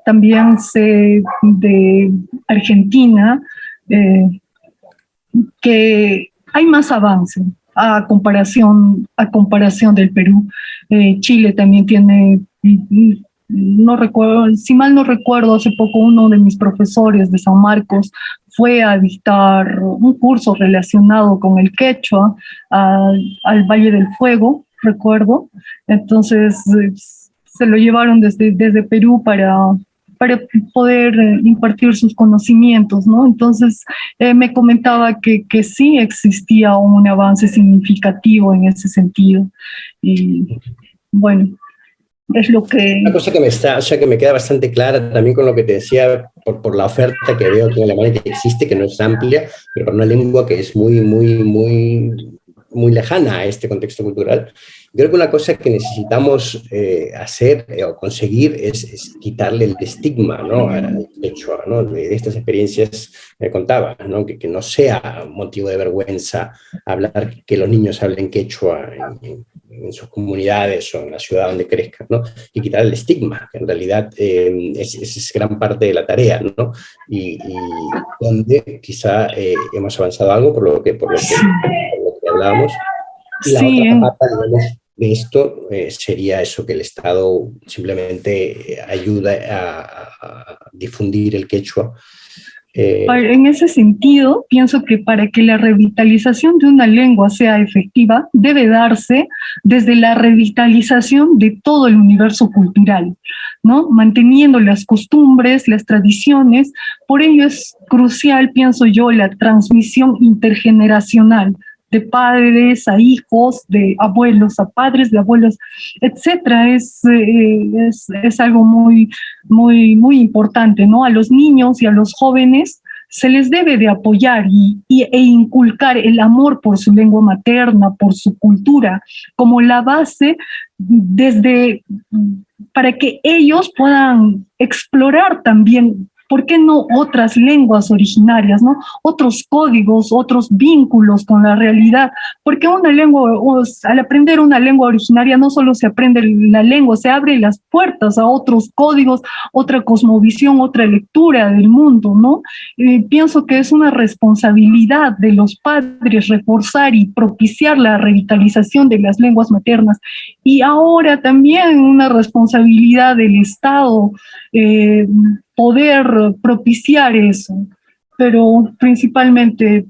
También sé de Argentina que hay más avance a comparación del Perú. Chile también tiene, no recuerdo, si mal no recuerdo, hace poco uno de mis profesores de San Marcos fue a dictar un curso relacionado con el quechua al Valle del Fuego, recuerdo. Entonces se lo llevaron desde Perú para poder impartir sus conocimientos, ¿no? Entonces me comentaba que sí existía un avance significativo en ese sentido. Y bueno, es lo que... Una cosa que me queda bastante clara también con lo que te decía, por la oferta que veo aquí en Alemania que existe, que no es amplia, pero para una lengua que es muy lejana a este contexto cultural. Creo que una cosa que necesitamos hacer o conseguir es quitarle el estigma, ¿no?, al quechua, ¿no?, de estas experiencias que contaba, ¿no?, que no sea motivo de vergüenza hablar, que los niños hablen quechua en sus comunidades o en la ciudad donde crezcan, ¿no?, y quitar el estigma, que en realidad es gran parte de la tarea, ¿no?, y donde quizá hemos avanzado algo por lo que hablábamos. Y la otra parte, digamos, de esto sería eso, que el Estado simplemente ayuda a difundir el quechua. En ese sentido, pienso que para que la revitalización de una lengua sea efectiva, debe darse desde la revitalización de todo el universo cultural, ¿no? Manteniendo las costumbres, las tradiciones. Por ello es crucial, pienso yo, la transmisión intergeneracional, de padres a hijos, de abuelos a padres, de abuelos, etcétera. Es algo muy importante, ¿no? A los niños y a los jóvenes se les debe de apoyar e inculcar el amor por su lengua materna, por su cultura, como la base para que ellos puedan explorar también ¿por qué no otras lenguas originarias, ¿no? Otros códigos, otros vínculos con la realidad? Porque una lengua, al aprender una lengua originaria, no solo se aprende la lengua, se abren las puertas a otros códigos, otra cosmovisión, otra lectura del mundo, ¿no? Pienso que es una responsabilidad de los padres reforzar y propiciar la revitalización de las lenguas maternas. Y ahora también una responsabilidad del Estado poder propiciar eso, pero principalmente,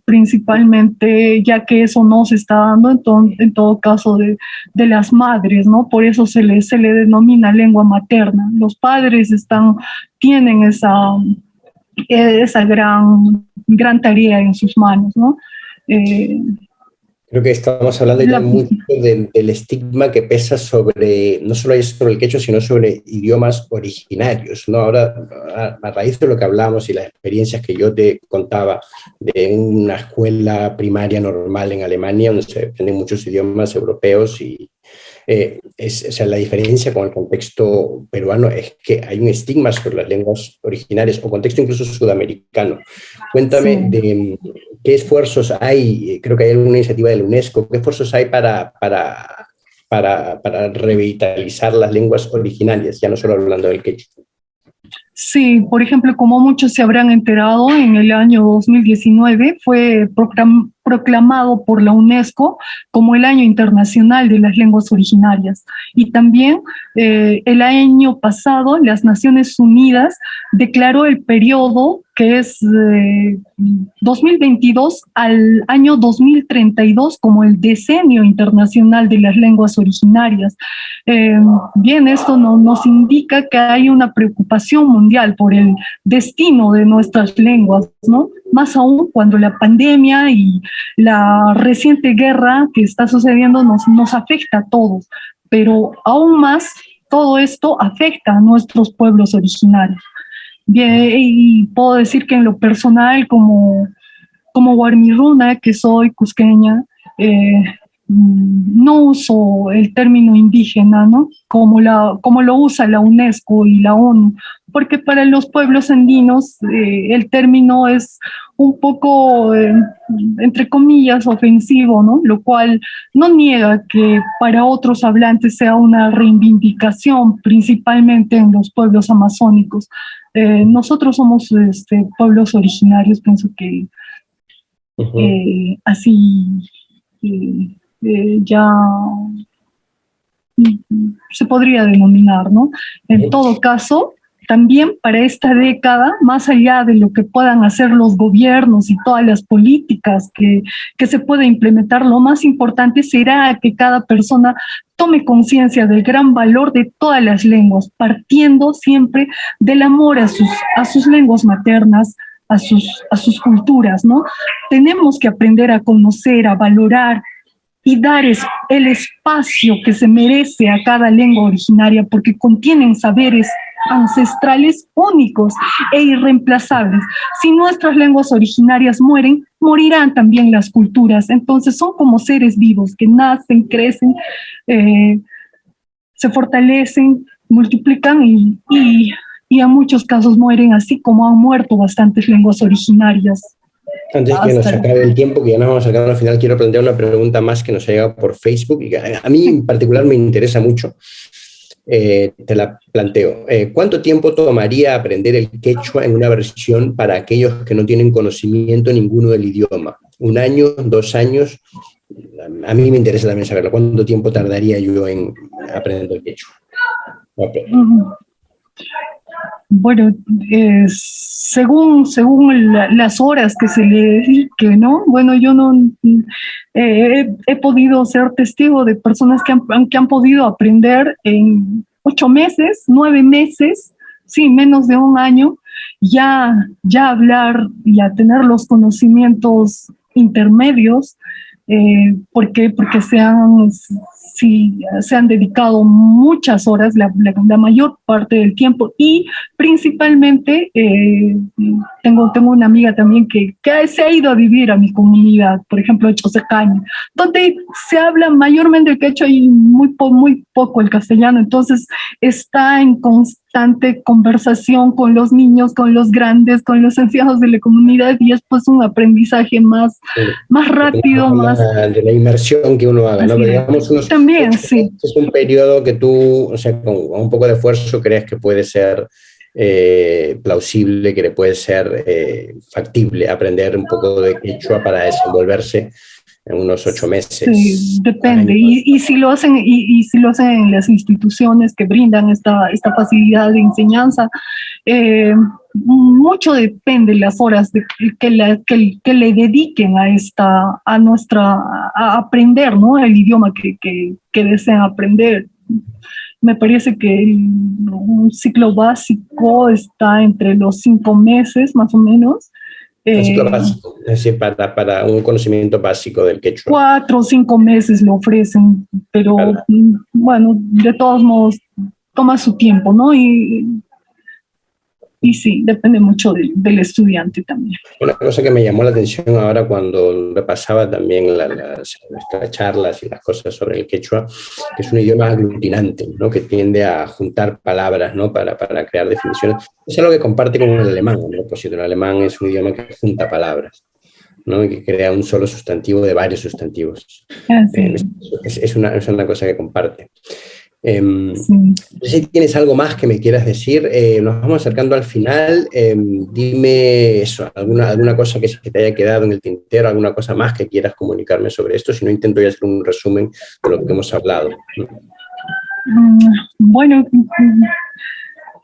ya que eso no se está dando, entonces, en todo caso de las madres, ¿no? Por eso se le denomina lengua materna. Los padres tienen esa gran tarea en sus manos, ¿no? Creo que estamos hablando ya mucho del estigma que pesa sobre, no solo sobre el quechua, sino sobre idiomas originarios, ¿no? Ahora, a raíz de lo que hablamos y las experiencias que yo te contaba de una escuela primaria normal en Alemania, donde se aprenden muchos idiomas europeos y o sea, la diferencia con el contexto peruano es que hay un estigma sobre las lenguas originarias o contexto incluso sudamericano. Cuéntame de qué esfuerzos hay, creo que hay alguna iniciativa de la UNESCO, qué esfuerzos hay para revitalizar las lenguas originarias, ya no solo hablando del quechua. Sí, por ejemplo, como muchos se habrán enterado, en el año 2019 fue proclamado por la UNESCO como el Año Internacional de las Lenguas Originarias. Y también el año pasado las Naciones Unidas declaró el periodo que es 2022 al año 2032 como el Decenio Internacional de las Lenguas Originarias. Bien, esto nos indica que hay una preocupación mundial por el destino de nuestras lenguas, ¿no? Más aún cuando la pandemia y la reciente guerra que está sucediendo nos afecta a todos, pero aún más todo esto afecta a nuestros pueblos originarios. Bien, y puedo decir que en lo personal, como guarmiruna, que soy cusqueña, no uso el término indígena, ¿no? Como lo usa la UNESCO y la ONU, porque para los pueblos andinos el término es un poco, entre comillas, ofensivo, ¿no? Lo cual no niega que para otros hablantes sea una reivindicación, principalmente en los pueblos amazónicos. Nosotros somos pueblos originarios, pienso que así ya se podría denominar, ¿no? En todo caso, también para esta década, más allá de lo que puedan hacer los gobiernos y todas las políticas que se puede implementar, lo más importante será que cada persona tome conciencia del gran valor de todas las lenguas, partiendo siempre del amor a sus lenguas maternas, a sus culturas, ¿no? Tenemos que aprender a conocer, a valorar y dar el espacio que se merece a cada lengua originaria, porque contienen saberes ancestrales únicos e irreemplazables. Si nuestras lenguas originarias mueren, morirán también las culturas. Entonces son como seres vivos que nacen, crecen, se fortalecen, multiplican y en muchos casos mueren, así como han muerto bastantes lenguas originarias. Antes que nos acabe el tiempo, que ya nos vamos a acabar al final, quiero plantear una pregunta más que nos ha llegado por Facebook y que a mí en particular me interesa mucho. Te la planteo. ¿Cuánto tiempo tomaría aprender el quechua en una versión para aquellos que no tienen conocimiento ninguno del idioma? ¿1 año, 2 años? A mí me interesa también saberlo. ¿Cuánto tiempo tardaría yo en aprender el quechua? Bueno, según las horas que se le dedique, ¿no? Bueno, yo no he podido ser testigo de personas que han podido aprender en 8 meses, 9 meses, sí, menos de 1 año, ya hablar y a tener los conocimientos intermedios, porque se han dedicado muchas horas, la mayor parte del tiempo, y principalmente tengo una amiga también que se ha ido a vivir a mi comunidad, por ejemplo, Chosecaña, donde se habla mayormente el quechua y muy poco el castellano, entonces está en constante conversación con los niños, con los grandes, con los ancianos de la comunidad, y es pues un aprendizaje más rápido, más... De la inmersión que uno haga, ¿no? Pero digamos, también, sí. Es un periodo que tú, o sea, con un poco de esfuerzo crees que puede ser plausible, que le puede ser factible aprender un poco de quechua para desenvolverse en unos 8 meses. Sí, depende. Y si lo hacen, y si lo hacen en las instituciones que brindan esta facilidad de enseñanza, mucho depende de las horas que le dediquen a aprender, ¿no? El idioma que desean aprender. Me parece que un ciclo básico está entre los 5 meses, más o menos. Un ciclo básico, es decir, para un conocimiento básico del quechua. 4 o 5 meses lo ofrecen, pero claro, bueno, de todos modos toma su tiempo, ¿no? Y sí, depende mucho del estudiante también. Una cosa que me llamó la atención ahora cuando repasaba también las charlas y las cosas sobre el quechua, que es un idioma aglutinante, ¿no? Que tiende a juntar palabras, ¿no? para crear definiciones. Es algo que comparte con el alemán, ¿no? Por cierto, el alemán es un idioma que junta palabras, ¿no? Y que crea un solo sustantivo de varios sustantivos. Es una cosa que comparte. Sí. No sé si tienes algo más que me quieras decir. Nos vamos acercando al final. Dime eso, alguna cosa que te haya quedado en el tintero, alguna cosa más que quieras comunicarme sobre esto, si no intento ya hacer un resumen de lo que hemos hablado. Bueno,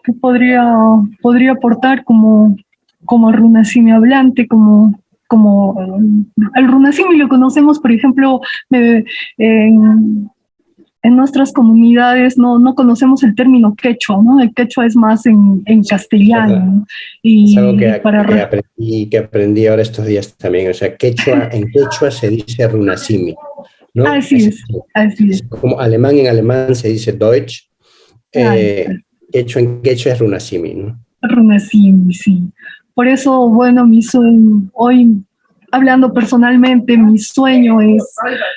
¿qué podría aportar como runasimi hablante, como el runasimi lo conocemos, por ejemplo, en nuestras comunidades no conocemos el término quechua, ¿no? El quechua es más en castellano. Y es algo que aprendí ahora estos días también. O sea, en quechua se dice runasimi, ¿no? Así es. Como en alemán se dice Deutsch, quechua en quechua es runasimi, ¿no? Runasimi, sí. Por eso, bueno, hoy, hablando personalmente, mi sueño es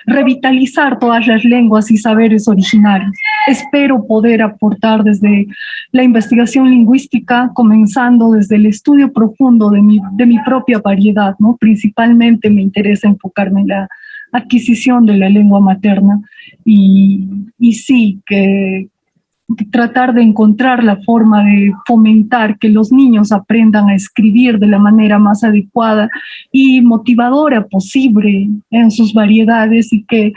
revitalizar todas las lenguas y saberes originarios. Espero poder aportar desde la investigación lingüística, comenzando desde el estudio profundo de mi propia variedad, ¿no? Principalmente me interesa enfocarme en la adquisición de la lengua materna y sí, que tratar de encontrar la forma de fomentar que los niños aprendan a escribir de la manera más adecuada y motivadora posible en sus variedades, y que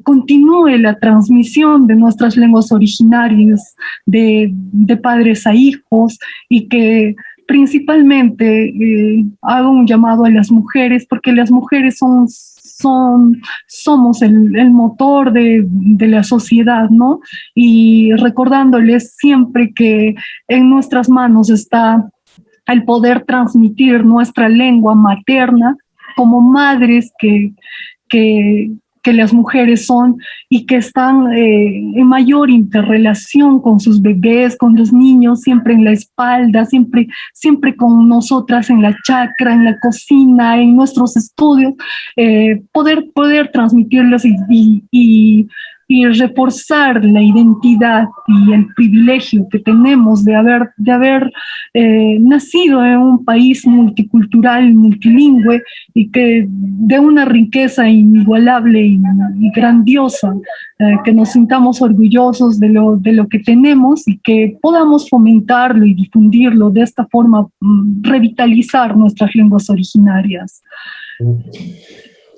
continúe la transmisión de nuestras lenguas originarias de padres a hijos, y que principalmente haga un llamado a las mujeres, porque las mujeres somos el motor de la sociedad, ¿no? Y recordándoles siempre que en nuestras manos está el poder transmitir nuestra lengua materna como madres que las mujeres son, y que están en mayor interrelación con sus bebés, con los niños, siempre en la espalda, siempre con nosotras en la chacra, en la cocina, en nuestros estudios, poder transmitirlos y reforzar la identidad y el privilegio que tenemos de haber nacido en un país multicultural, multilingüe, y que de una riqueza inigualable y grandiosa, que nos sintamos orgullosos de lo que tenemos, y que podamos fomentarlo y difundirlo de esta forma, revitalizar nuestras lenguas originarias.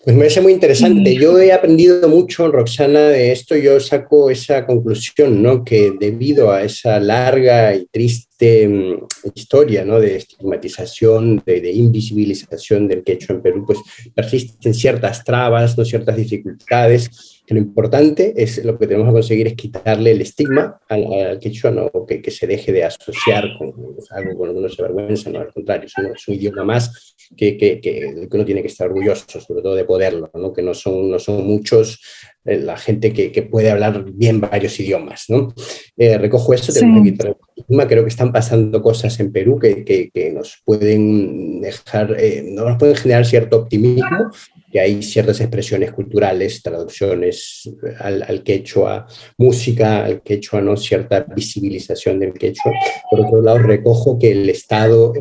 Pues me parece muy interesante. Yo he aprendido mucho, Roxana, de esto. Yo saco esa conclusión, ¿no? Que debido a esa larga y triste historia, ¿no? De estigmatización, de invisibilización del quechua en Perú, pues persisten ciertas trabas, ¿no? Ciertas dificultades, que lo importante es, lo que tenemos que conseguir es quitarle el estigma al quechua, ¿no? Que se deje de asociar con algo con lo que uno se avergüenza, ¿no? Al contrario, es un idioma más que uno tiene que estar orgulloso, sobre todo de poderlo, ¿no? Que no son muchos la gente que puede hablar bien varios idiomas, ¿no? Recojo eso, tenemos que quitar el estigma. Creo que están pasando cosas en Perú que nos pueden dejar, no nos pueden generar cierto optimismo, que hay ciertas expresiones culturales, traducciones al quechua, música al quechua, ¿no? Cierta visibilización del quechua. Por otro lado, recojo que el Estado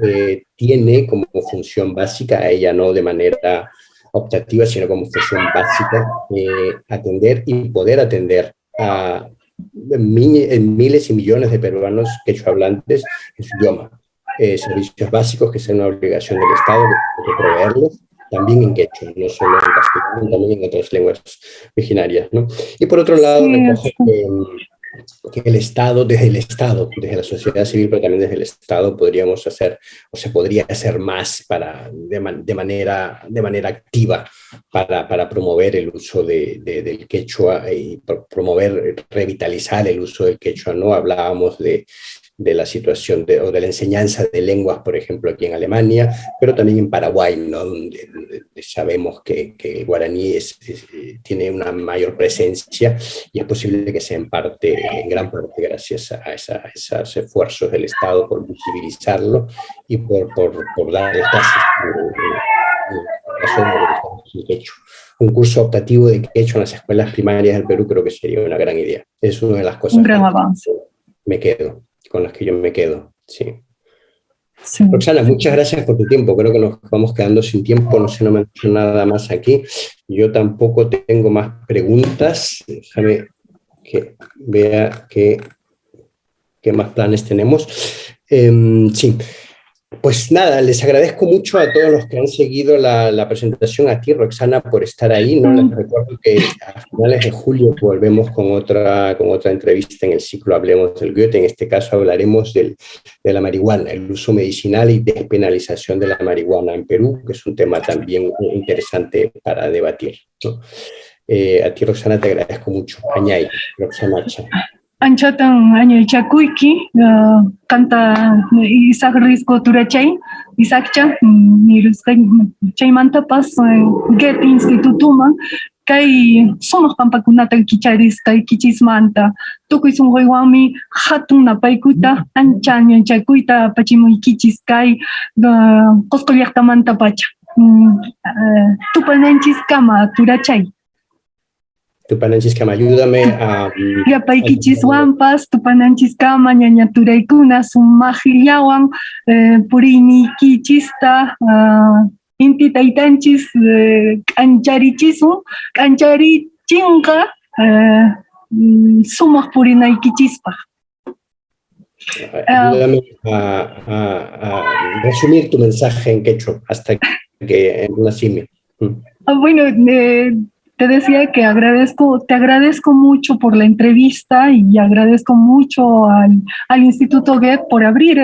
tiene como función básica, ella no de manera optativa, sino como función básica, atender y poder atender a miles y millones de peruanos quechua hablantes en su idioma. Servicios básicos que son una obligación del Estado de proveerlos, también en quechua, no solo en castellano, también en otras lenguas originarias, ¿no? Y por otro lado, recojo que el Estado, desde la sociedad civil, pero también desde el Estado, podríamos hacer, o se podría hacer más de manera activa para promover el uso del quechua y promover, revitalizar el uso del quechua, ¿no? Hablábamos de la situación o de la enseñanza de lenguas, por ejemplo, aquí en Alemania, pero también en Paraguay, ¿no? Donde sabemos que el guaraní tiene una mayor presencia y es posible que sea en gran parte gracias a esos esfuerzos del Estado por visibilizarlo y por dar clases de quechua. Un curso optativo de quechua en las escuelas primarias del Perú creo que sería una gran idea. Es una de las cosas un gran avance. Con las que yo me quedo, sí. Sí. Roxana, muchas gracias por tu tiempo. Creo que nos vamos quedando sin tiempo, no sé, no me han dicho nada más aquí. Yo tampoco tengo más preguntas. Déjame que vea qué más planes tenemos. Sí. Pues nada, les agradezco mucho a todos los que han seguido la presentación, a ti, Roxana, por estar ahí, ¿no? Les recuerdo que a finales de julio volvemos con otra entrevista en el ciclo Hablemos del Goethe. En este caso hablaremos de la marihuana, el uso medicinal y despenalización de la marihuana en Perú, que es un tema también interesante para debatir, ¿no? A ti, Roxana, te agradezco mucho. Añay, Roxana Cha. Anchatan año chakuyki canta Isaac Risco Turachay Isaac chaymantapas Goethe Institutuma kay sumaq pampakunata kicharis kay kichismanta tukuy sunquywanmi hatun napaykuta ancha ñanchakuyta apachimuykichis kay Qusqu llaqtamanta pacha tupananchis kama Turachay. Tupananchis kama, ayúdame a... Yapaykichis wampas, tupananchis kama, ñañaturaykuna, sumajillawan, puriynikichista, inti taytanchis, k'ancharichisun, k'ancharichinqa, sumaq purinaykichispaq. Ayúdame a resumir tu mensaje en quechua hasta que en una simia. Bueno, te decía que te agradezco mucho por la entrevista y agradezco mucho al Instituto Goethe por abrir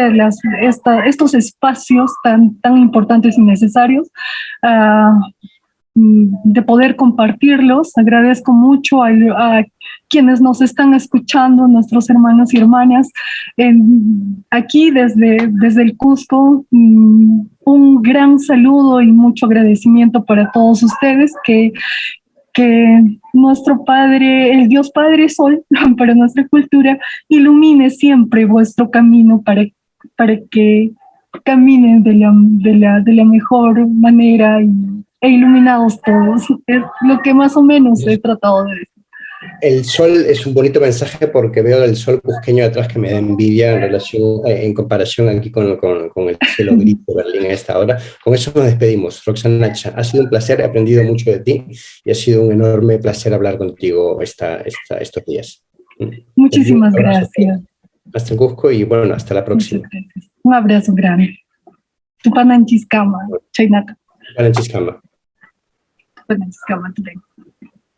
estos espacios tan importantes y necesarios, de poder compartirlos. Agradezco mucho a quienes nos están escuchando, nuestros hermanos y hermanas, aquí desde el Cusco. Un gran saludo y mucho agradecimiento para todos ustedes, que nuestro Padre, el Dios Padre Sol, para nuestra cultura, ilumine siempre vuestro camino para que caminen de la mejor manera e iluminados todos. Es lo que más o menos he tratado de decir. El sol es un bonito mensaje porque veo el sol cusqueño atrás que me da envidia en comparación aquí con el cielo gris de Berlín a esta hora. Con eso nos despedimos. Roxana Cha, ha sido un placer, he aprendido mucho de ti y ha sido un enorme placer hablar contigo estos días. Muchísimas gracias. Hasta el Cusco y bueno, hasta la próxima. Un abrazo grande. Tupananchis kama, Chaynaka. Tupananchis kama. Tupananchis kama,